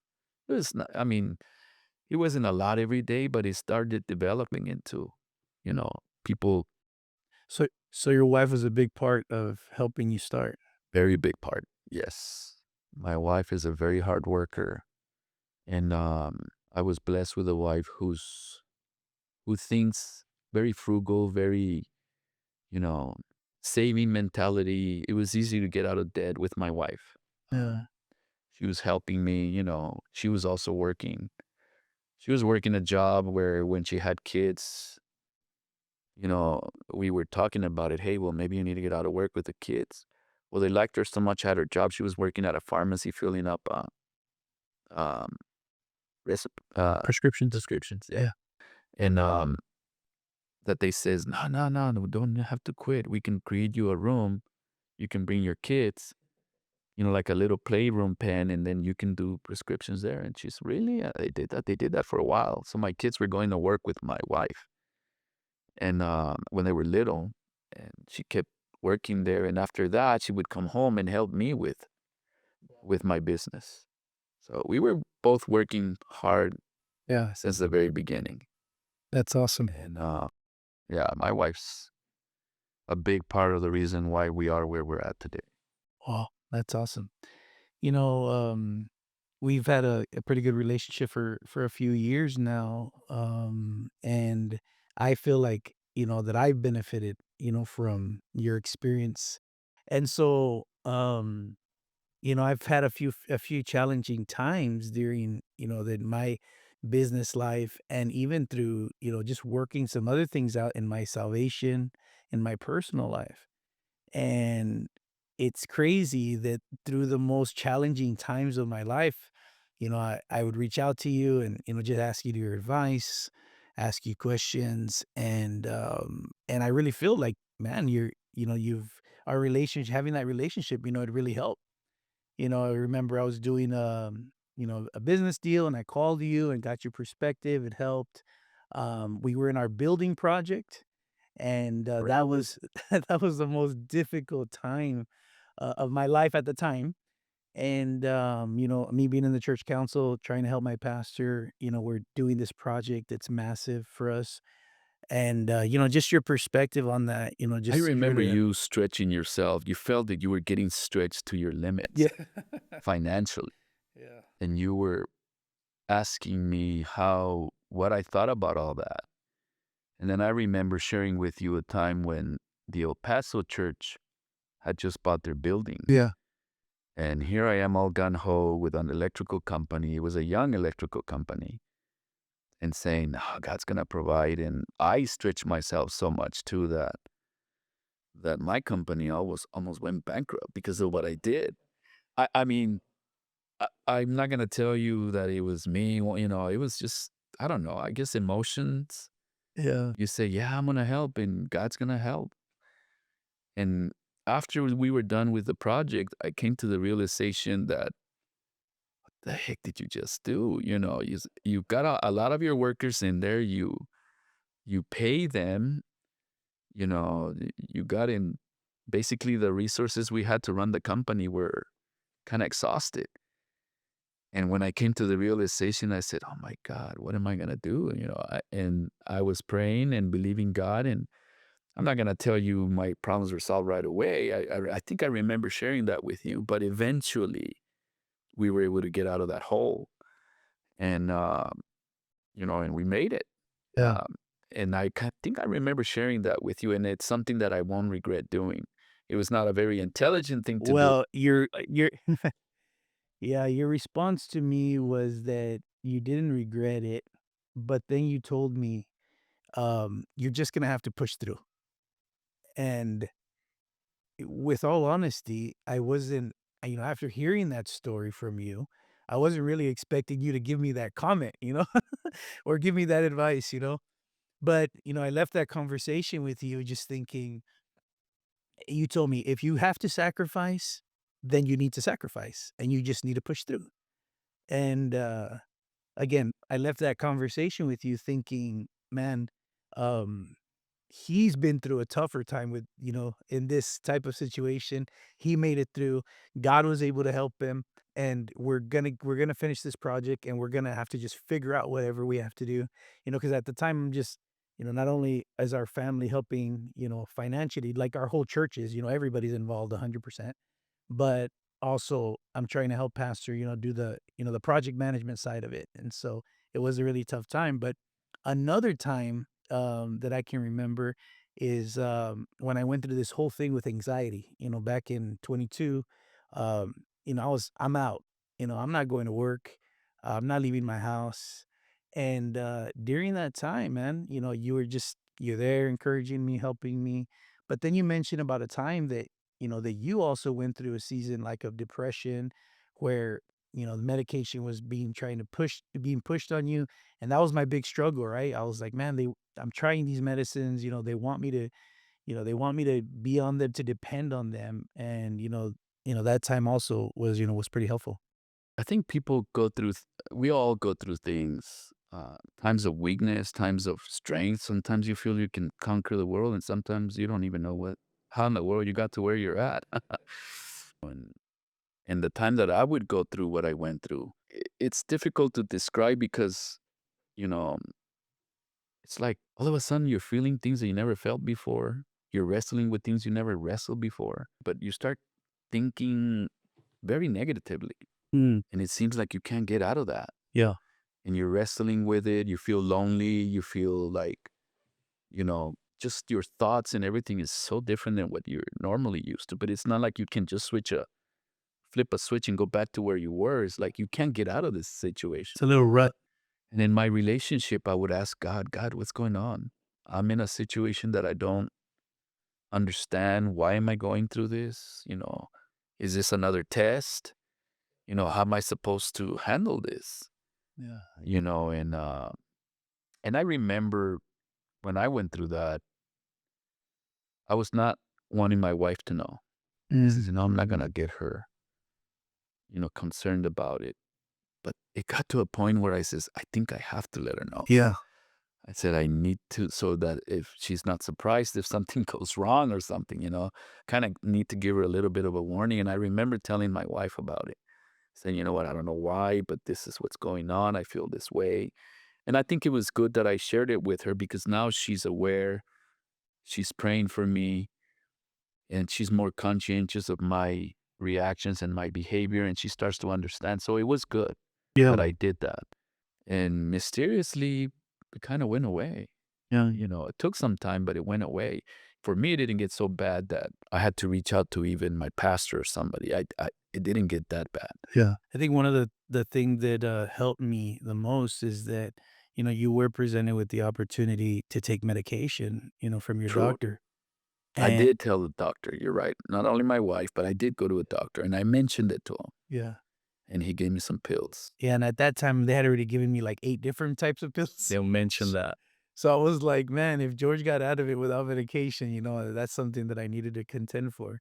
[SPEAKER 2] It was not, I mean, it wasn't a lot every day, but it started developing into, people,
[SPEAKER 1] So your wife was a big part of helping you start.
[SPEAKER 2] very big part. Yes. My wife is a very hard worker. And I was blessed with a wife who thinks very frugal, very, you know, saving mentality. It was easy to get out of debt with my wife.
[SPEAKER 1] Yeah.
[SPEAKER 2] She was helping me, she was also working. She was working a job where when she had kids, we were talking about it. Hey, well, maybe you need to get out of work with the kids. Well, they liked her so much at her job. She was working at a pharmacy filling up um,
[SPEAKER 1] Prescriptions.
[SPEAKER 2] prescriptions. Yeah.
[SPEAKER 1] Yeah.
[SPEAKER 2] And that they says, no, no, no, no, don't have to quit. We can create you a room. You can bring your kids, like a little playroom pen, and then you can do prescriptions there. And she's really, they did that. They did that for a while. So my kids were going to work with my wife, and when they were little, and she kept working there. And after that, she would come home and help me with my business. So we were both working hard
[SPEAKER 1] Yeah.
[SPEAKER 2] since the very beginning.
[SPEAKER 1] That's awesome.
[SPEAKER 2] And yeah, my wife's. a big part of the reason why we are where we're at today.
[SPEAKER 1] Wow, that's awesome. You know, we've had a pretty good relationship for a few years now, and I feel like, that I've benefited, from your experience. And so, I've had a few challenging times during, my business life and even through, just working some other things out in my salvation, in my personal life. And it's crazy that through the most challenging times of my life, I would reach out to you and, just ask you your advice, ask you questions. And I really feel like, man, you've our relationship, having that relationship, it really helped. I remember I was doing, a business deal and I called you and got your perspective. It helped. We were in our building project and,
[SPEAKER 2] Right.
[SPEAKER 1] that was that was the most difficult time, of my life at the time. And, me being in the church council, trying to help my pastor, we're doing this project that's massive for us. And, just your perspective on that,
[SPEAKER 2] I
[SPEAKER 1] just
[SPEAKER 2] remember
[SPEAKER 1] really,
[SPEAKER 2] you stretching yourself. You felt that you were getting stretched to your limits
[SPEAKER 1] yeah.
[SPEAKER 2] financially,
[SPEAKER 1] Yeah.
[SPEAKER 2] and you were asking me what I thought about all that. And then I remember sharing with you a time when the El Paso church had just bought their building.
[SPEAKER 1] Yeah.
[SPEAKER 2] And here I am all gun ho with an electrical company. It was a young electrical company and saying, oh, God's going to provide. And I stretched myself so much too that my company almost went bankrupt because of what I did. I mean, I'm not going to tell you that it was me. Well, it was just, I don't know, I guess emotions.
[SPEAKER 1] Yeah.
[SPEAKER 2] You say, yeah, I'm going to help and God's going to help. And after we were done with the project, I came to the realization that the heck did you just do? You got a lot of your workers in there. You pay them. You got in. Basically, the resources we had to run the company were kind of exhausted. And when I came to the realization, I said, "Oh my God, what am I gonna do?" And I was praying and believing God. And I'm not gonna tell you my problems were solved right away. I think I remember sharing that with you. But eventually, we were able to get out of that hole. And and we made it.
[SPEAKER 1] Yeah.
[SPEAKER 2] Um, and think I remember sharing that with you, and it's something that I won't regret doing. It was not a very intelligent thing to do.
[SPEAKER 1] Well, yeah, your response to me was that you didn't regret it, but then you told me, you're just gonna have to push through. And with all honesty, I wasn't, after hearing that story from you, I wasn't really expecting you to give me that comment, or give me that advice. But, I left that conversation with you just thinking, you told me if you have to sacrifice, then you need to sacrifice and you just need to push through. And, again, I left that conversation with you thinking, man, um, he's been through a tougher time with, in this type of situation. He made it through. God was able to help him. And we're gonna finish this project and we're gonna have to just figure out whatever we have to do. Because at the time I'm just, not only as our family helping, financially, like our whole church is, everybody's involved 100%. But also, I'm trying to help pastor, do the project management side of it, and so it was a really tough time. But another time, that I can remember is, when I went through this whole thing with anxiety, back in 22. I'm out, I'm not going to work, I'm not leaving my house. And, during that time, man, you're there encouraging me, helping me. But then you mentioned about a time that, that you also went through a season like of depression where, the medication was being pushed on you. And that was my big struggle, right? I was like, man, I'm trying these medicines, they want me to be on them, to depend on them. And, that time also was pretty helpful.
[SPEAKER 2] I think we all go through things, times of weakness, times of strength. Sometimes you feel you can conquer the world, and sometimes you don't even know how in the world you got to where you're at. and, and the time that I would go through what I went through, it's difficult to describe because, you know, it's like all of a sudden you're feeling things that you never felt before. You're wrestling with things you never wrestled before, but you start thinking very negatively,
[SPEAKER 1] Mm,
[SPEAKER 2] and it seems like you can't get out of that.
[SPEAKER 1] yeah.
[SPEAKER 2] And you're wrestling with it. You feel lonely. You feel like, just your thoughts and everything is so different than what you're normally used to. But it's not like you can just flip a switch and go back to where you were. It's like you can't get out of this situation.
[SPEAKER 1] It's a little rut.
[SPEAKER 2] And in my relationship, I would ask God, God, what's going on? I'm in a situation that I don't understand. Why am I going through this? Is this another test? How am I supposed to handle this?
[SPEAKER 1] Yeah.
[SPEAKER 2] And I remember when I went through that, I was not wanting my wife to know. I
[SPEAKER 1] Mm,
[SPEAKER 2] said, no, I'm not gonna get her, concerned about it. But it got to a point where I says, I think I have to let her know.
[SPEAKER 1] yeah.
[SPEAKER 2] I said, I need to, so that if she's not surprised if something goes wrong or something, kind of need to give her a little bit of a warning. And I remember telling my wife about it, saying, you know what, I don't know why, but this is what's going on. I feel this way. And I think it was good that I shared it with her because now she's aware, she's praying for me, and she's more conscientious of my reactions and my behavior, and she starts to understand. So it was good
[SPEAKER 1] Yeah.
[SPEAKER 2] that I did that. And mysteriously, it kind of went away.
[SPEAKER 1] Yeah.
[SPEAKER 2] It took some time, but it went away. For me, it didn't get so bad that I had to reach out to even my pastor or somebody. It didn't get that bad.
[SPEAKER 1] Yeah. I think one of the thing that, helped me the most is that, you were presented with the opportunity to take medication, from your
[SPEAKER 2] True.
[SPEAKER 1] doctor.
[SPEAKER 2] I
[SPEAKER 1] And
[SPEAKER 2] did tell the doctor, you're right. Not only my wife, but I did go to a doctor and I mentioned it to him
[SPEAKER 1] yeah.
[SPEAKER 2] and he gave me some pills.
[SPEAKER 1] Yeah, and at that time, they had already given me, like, 8 different types of pills.
[SPEAKER 2] They'll mention that.
[SPEAKER 1] So I was like, "Man, if George got out of it without medication, that's something that I needed to contend for."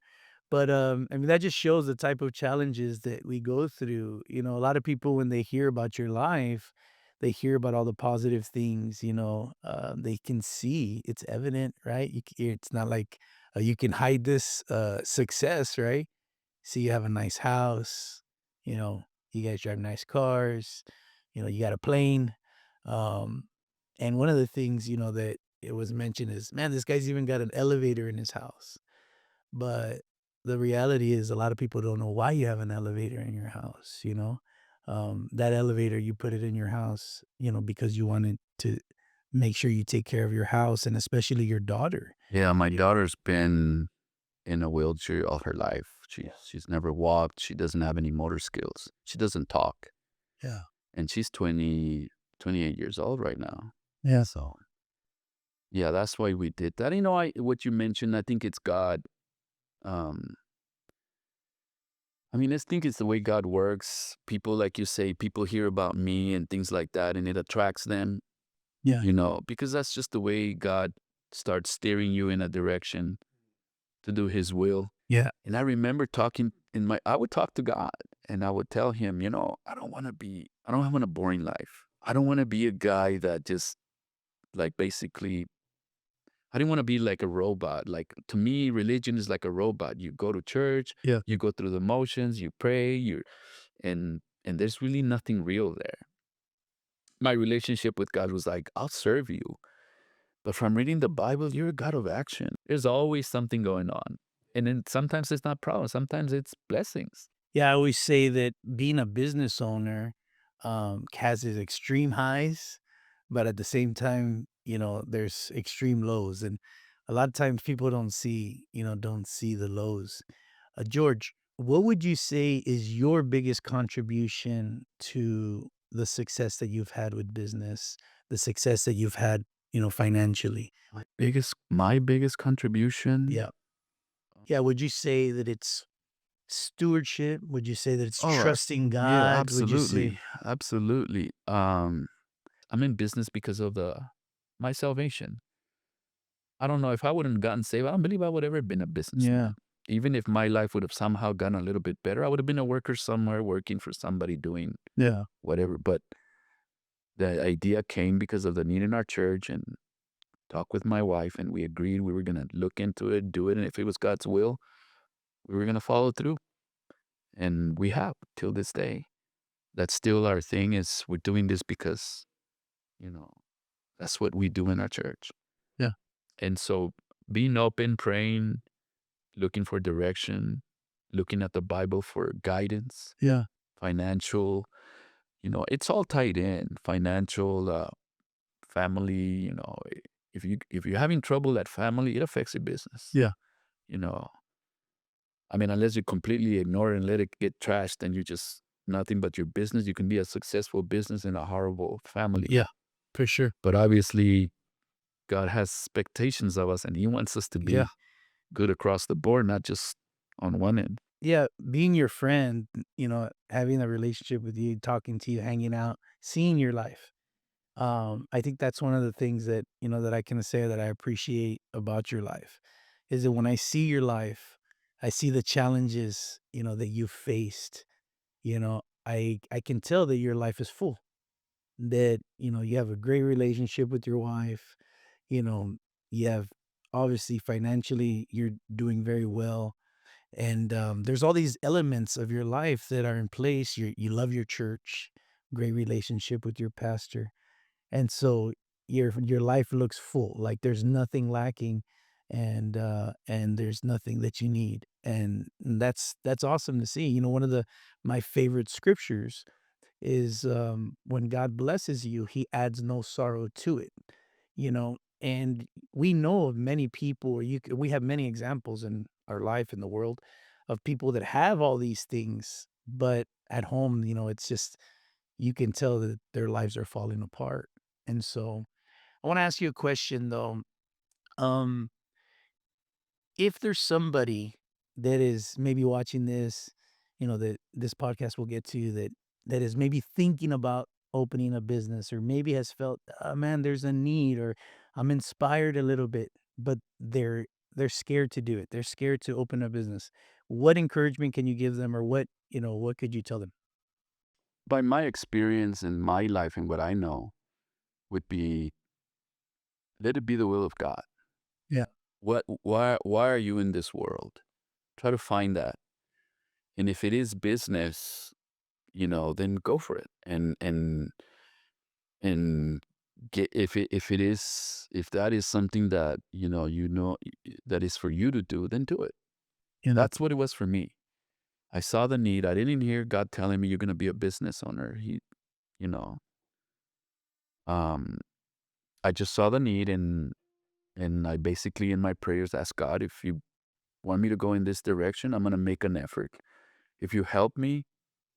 [SPEAKER 1] But, I mean, that just shows the type of challenges that we go through. A lot of people, when they hear about your life, they hear about all the positive things, they can see it's evident, right? It's not like, you can hide this, success, right? See, you have a nice house, you know, you guys drive nice cars, you got a plane. Um, and one of the things, that it was mentioned is, man, this guy's even got an elevator in his house. But the reality is a lot of people don't know why you have an elevator in your house. That elevator, you put it in your house, because you wanted to make sure you take care of your house and especially your daughter.
[SPEAKER 2] Yeah, my daughter's been in a wheelchair all her life.
[SPEAKER 1] Yeah.
[SPEAKER 2] She's never walked. She doesn't have any motor skills. She doesn't talk.
[SPEAKER 1] Yeah.
[SPEAKER 2] And she's 28 years old right now.
[SPEAKER 1] Yeah.
[SPEAKER 2] So, yeah, that's why we did that. What you mentioned, I think it's God. Um, I mean, I think it's the way God works. People, like you say, people hear about me and things like that, and it attracts them,
[SPEAKER 1] Yeah.
[SPEAKER 2] because that's just the way God starts steering you in a direction to do his will.
[SPEAKER 1] Yeah.
[SPEAKER 2] And I remember I would talk to God and I would tell him, I don't want a boring life. I don't want to be a guy that just like basically, I didn't want to be like a robot. Like to me, religion is like a robot. You go to church,
[SPEAKER 1] Yeah.
[SPEAKER 2] you go through the motions, you pray, and there's really nothing real there. My relationship with God was like, I'll serve you. But from reading the Bible, you're a God of action. There's always something going on. And then sometimes it's not problems, sometimes it's blessings.
[SPEAKER 1] Yeah, I always say that being a business owner, has its extreme highs, but at the same time, there's extreme lows, and a lot of times people don't see the lows. George, what would you say is your biggest contribution to the success that you've had with business, the success that you've had, financially?
[SPEAKER 2] My biggest contribution.
[SPEAKER 1] Yeah. Yeah, would you say that it's stewardship? Would you say that it's
[SPEAKER 2] All right.
[SPEAKER 1] trusting
[SPEAKER 2] Yeah,
[SPEAKER 1] God? Would you say
[SPEAKER 2] absolutely. Absolutely. I'm in business because of my salvation. I don't know if I wouldn't have gotten saved, I don't believe I would ever been a
[SPEAKER 1] yeah,
[SPEAKER 2] businessman. Even if my life would have somehow gotten a little bit better, I would have been a worker somewhere working for somebody doing
[SPEAKER 1] yeah,
[SPEAKER 2] whatever. But the idea came because of the need in our church and talk with my wife, and we agreed we were gonna look into it, do it, and if it was God's will, we were gonna follow through. And we have till this day. That's still our thing is we're doing this because, you know, that's what we do in our church.
[SPEAKER 1] yeah,
[SPEAKER 2] And so being open, praying, looking for direction, looking at the Bible for guidance,
[SPEAKER 1] Yeah.
[SPEAKER 2] financial, it's all tied in. Financial, family, if you're having trouble at family, it affects your business.
[SPEAKER 1] Yeah.
[SPEAKER 2] You know, I mean, unless you completely ignore it and let it get trashed, then you just nothing but your business. You can be a successful business in a horrible family.
[SPEAKER 1] Yeah. For sure.
[SPEAKER 2] But obviously, God has expectations of us and He wants us to
[SPEAKER 1] Yeah.
[SPEAKER 2] be good across the board, not just on one end.
[SPEAKER 1] Yeah, being your friend, having a relationship with you, talking to you, hanging out, seeing your life. I think that's one of the things that, that I can say that I appreciate about your life is that when I see your life, I see the challenges, that you faced, I can tell that your life is full, that, you have a great relationship with your wife, you know, you have obviously financially you're doing very well. And there's all these elements of your life that are in place. You love your church, great relationship with your pastor, and so your life looks full, like there's nothing lacking, and there's nothing that you need, and that's awesome to see. One of the my favorite scriptures is, when God blesses you, he adds no sorrow to it, and we know of many people, or we have many examples in our life in the world of people that have all these things, but at home, it's just you can tell that their lives are falling apart. And so I want to ask you a question though. Um, if there's somebody that is maybe watching this, that this podcast will get to, that is maybe thinking about opening a business, or maybe has felt, oh, man, there's a need, or I'm inspired a little bit, but they're scared to do it. They're scared to open a business. What encouragement can you give them, or what could you tell them?
[SPEAKER 2] By my experience in my life and what I know would be, let it be the will of God.
[SPEAKER 1] Yeah,
[SPEAKER 2] Why are you in this world? Try to find that. And if it is business, then go for it. And get if that is something that that is for you to do, then do it.
[SPEAKER 1] you know,
[SPEAKER 2] That's what it was for me. I saw the need. I didn't hear God telling me you're going to be a business owner. You know, um, I just saw the need, and I basically in my prayers asked God, if you want me to go in this direction, I'm going to make an effort. If you help me,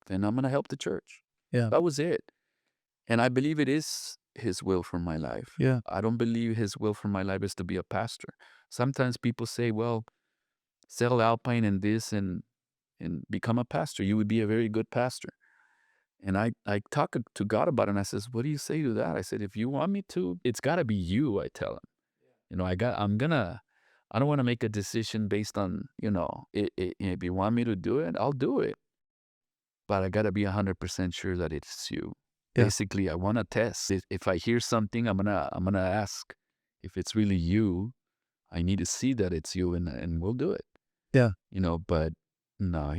[SPEAKER 2] then I'm going to help the church.
[SPEAKER 1] yeah,
[SPEAKER 2] That was it. And I believe it is His will for my life.
[SPEAKER 1] yeah,
[SPEAKER 2] I don't believe His will for my life is to be a pastor. Sometimes people say, well, sell Alpine and this and become a pastor. You would be a very good pastor. And I talk to God about it, and I says, what do you say to that? I said, if you want me to, it's got to be you, I tell him. I don't want to make a decision based on, if you want me to do it, I'll do it. But I got to be 100% sure that it's you.
[SPEAKER 1] yeah,
[SPEAKER 2] Basically, I want to test. If I hear something, I'm gonna ask if it's really you. I need to see that it's you, and we'll do it.
[SPEAKER 1] yeah,
[SPEAKER 2] But no,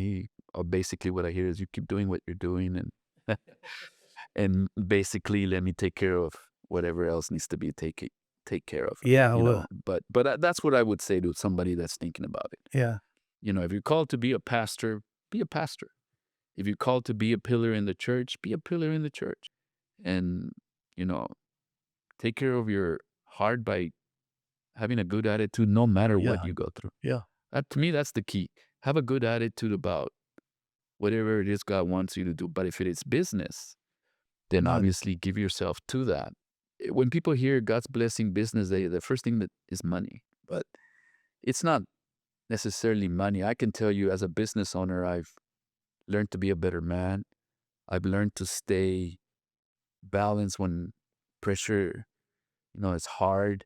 [SPEAKER 2] basically what I hear is you keep doing what you're doing, and and basically let me take care of whatever else needs to be take care of.
[SPEAKER 1] yeah. Well,
[SPEAKER 2] But that's what I would say to somebody that's thinking about it.
[SPEAKER 1] yeah,
[SPEAKER 2] If you're called to be a pastor, be a pastor. If you're called to be a pillar in the church, be a pillar in the church. And, you know, take care of your heart by having a good attitude no matter
[SPEAKER 1] yeah,
[SPEAKER 2] what you go through.
[SPEAKER 1] yeah.
[SPEAKER 2] That, to me, that's the key. Have a good attitude about whatever it is God wants you to do. But if it is business, then
[SPEAKER 1] None.
[SPEAKER 2] obviously give yourself to that. When people hear God's blessing business, the first thing that is money. But it's not necessarily money. I can tell you as a business owner, I've learned to be a better man. I've learned to stay balanced when pressure, is hard.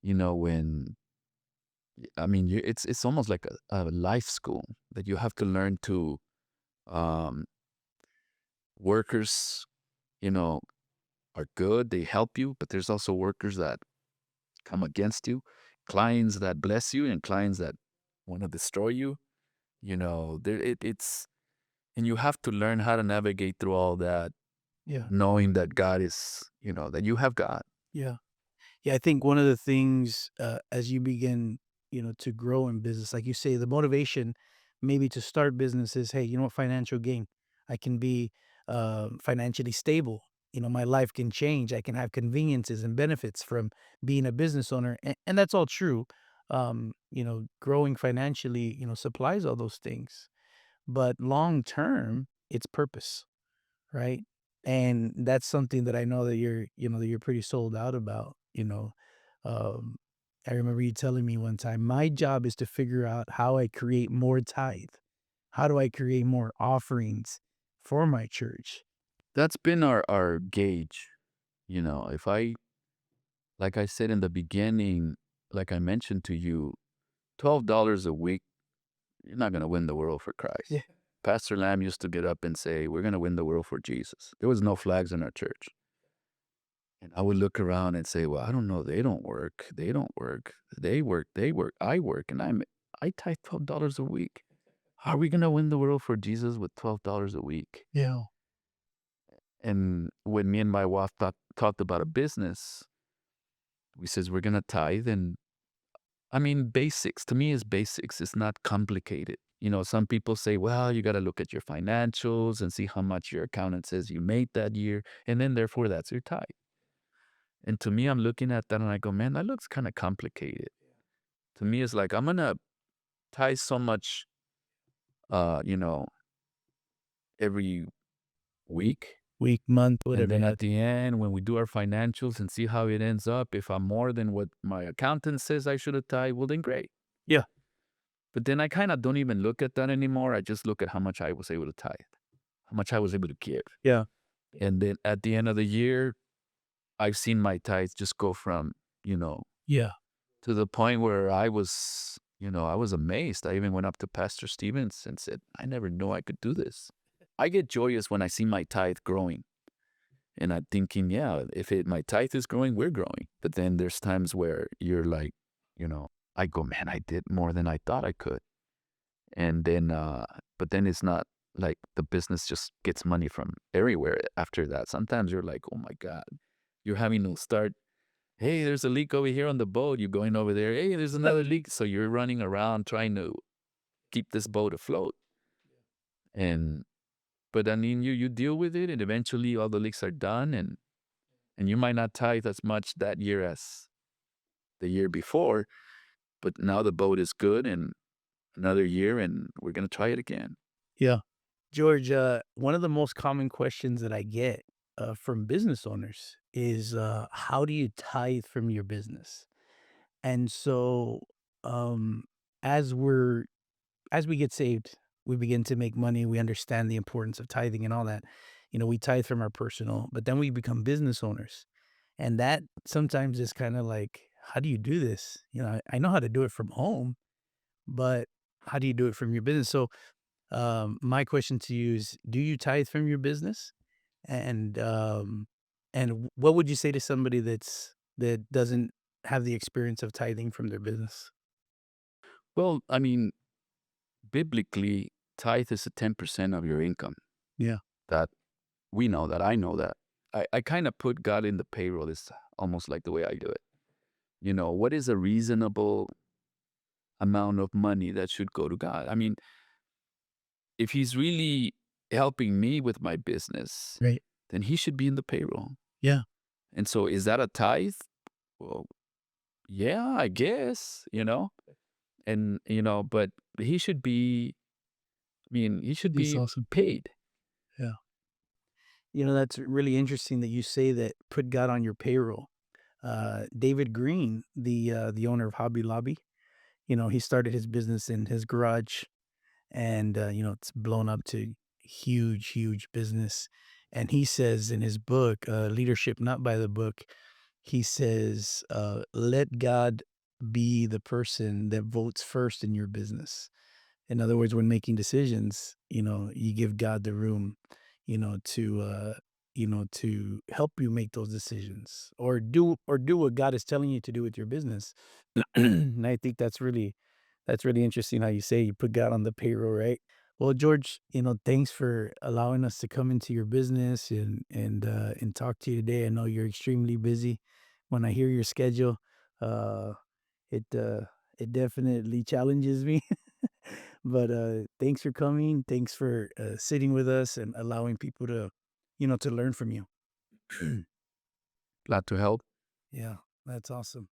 [SPEAKER 2] When I mean, it's almost like a life school that you have to learn to um, workers, you know, are good. They help you, but there's also workers that come against you, clients that bless you, and clients that want to destroy you. It's and you have to learn how to navigate through all that,
[SPEAKER 1] Yeah,
[SPEAKER 2] knowing that God is, that you have God.
[SPEAKER 1] yeah. Yeah, I think one of the things, as you begin, to grow in business, like you say, the motivation maybe to start business is, hey, you know what, financial gain. I can be financially stable. My life can change. I can have conveniences and benefits from being a business owner, and that's all true. Growing financially, supplies all those things. But long term, it's purpose, right? And that's something that I know that you're pretty sold out about, Um, I remember you telling me one time, "My job is to figure out how I create more tithe. How do I create more offerings for my church?"
[SPEAKER 2] That's been our gauge. If I like I said in the beginning, like I mentioned to you, $12 a week, you're not gonna win the world for
[SPEAKER 1] Yeah.
[SPEAKER 2] Christ. Pastor Lamb used to get up and say, "We're gonna win the world for Jesus." There was no flags in our church. And I would look around and say, "Well, I don't know. They don't work. They don't work. They work. They work. I work, and I tithe $12 a week. How are we gonna win the world for Jesus with $12 a week?"
[SPEAKER 1] Yeah.
[SPEAKER 2] And when me and my wife talked about a business, we says we're gonna tithe, and I mean basics. To me, is basics. It's not complicated. Some people say, "Well, you got to look at your financials and see how much your accountant says you made that year, and then therefore that's your tithe." And to me, I'm looking at that and I go, "Man, that looks kind of complicated." To me, it's like I'm gonna tie so much, uh, you know, every week.
[SPEAKER 1] Week, month,
[SPEAKER 2] And
[SPEAKER 1] whatever,
[SPEAKER 2] then
[SPEAKER 1] yeah.
[SPEAKER 2] at the end, when we do our financials and see how it ends up, if I'm more than what my accountant says I should have tied, well, then great.
[SPEAKER 1] Yeah,
[SPEAKER 2] But then I kind of don't even look at that anymore. I just look at how much I was able to tithe, how much I was able to give.
[SPEAKER 1] yeah,
[SPEAKER 2] And then at the end of the year, I've seen my tithes just go from, you know,
[SPEAKER 1] yeah,
[SPEAKER 2] to the point where I was amazed. I even went up to Pastor Stevens and said, "I never knew I could do this." I get joyous when I see my tithe growing. And I'm thinking, yeah, if my tithe is growing, we're growing. But then there's times where you're like, I go, man, I did more than I thought I could. And then, but then it's not like the business just gets money from everywhere after that. Sometimes you're like, oh my God, you're having to start, hey, there's a leak over here on the boat. You're going over there. Hey, there's another leak. So you're running around trying to keep this boat afloat. And, but I mean, you deal with it and eventually all the leaks are done and you might not tithe as much that year as the year before, but now the boat is good and another year and we're gonna try it again.
[SPEAKER 1] yeah. George, one of the most common questions that I get from business owners is, how do you tithe from your business? And so, um, as we're as we get saved, we begin to make money. We understand the importance of tithing and all that. We tithe from our personal, but then we become business owners. And that sometimes is kind of like, how do you do this? I know how to do it from home, but how do you do it from your business? So, my question to you is, do you tithe from your business? And what would you say to somebody that doesn't have the experience of tithing from their business?
[SPEAKER 2] Well, I mean, biblically, tithe is a 10% of your income.
[SPEAKER 1] Yeah.
[SPEAKER 2] That we know that. I know that. I kind of put God in the payroll. Is almost like the way I do it. What is a reasonable amount of money that should go to God? I mean, if He's really helping me with my business,
[SPEAKER 1] Right.
[SPEAKER 2] then He should be in the payroll.
[SPEAKER 1] Yeah.
[SPEAKER 2] And so, is that a tithe? Well, yeah, I guess. But he should be, he should
[SPEAKER 1] That's
[SPEAKER 2] be
[SPEAKER 1] awesome.
[SPEAKER 2] paid.
[SPEAKER 1] Yeah. That's really interesting that you say that put God on your payroll. David Green, the owner of Hobby Lobby, he started his business in his garage, and it's blown up to huge, huge business. And he says in his book, Leadership Not by the Book, he says, let God be the person that votes first in your business. In other words, when making decisions, you give God the room, to help you make those decisions, or do what God is telling you to do with your business. And I think that's really interesting how you say you put God on the payroll, right? Well, George, thanks for allowing us to come into your business and talk to you today. I know you're extremely busy. when I hear your schedule, uh, it, uh, it definitely challenges me. But, thanks for coming. Thanks for, sitting with us and allowing people to, to learn from you.
[SPEAKER 2] Glad to help.
[SPEAKER 1] Yeah, that's awesome.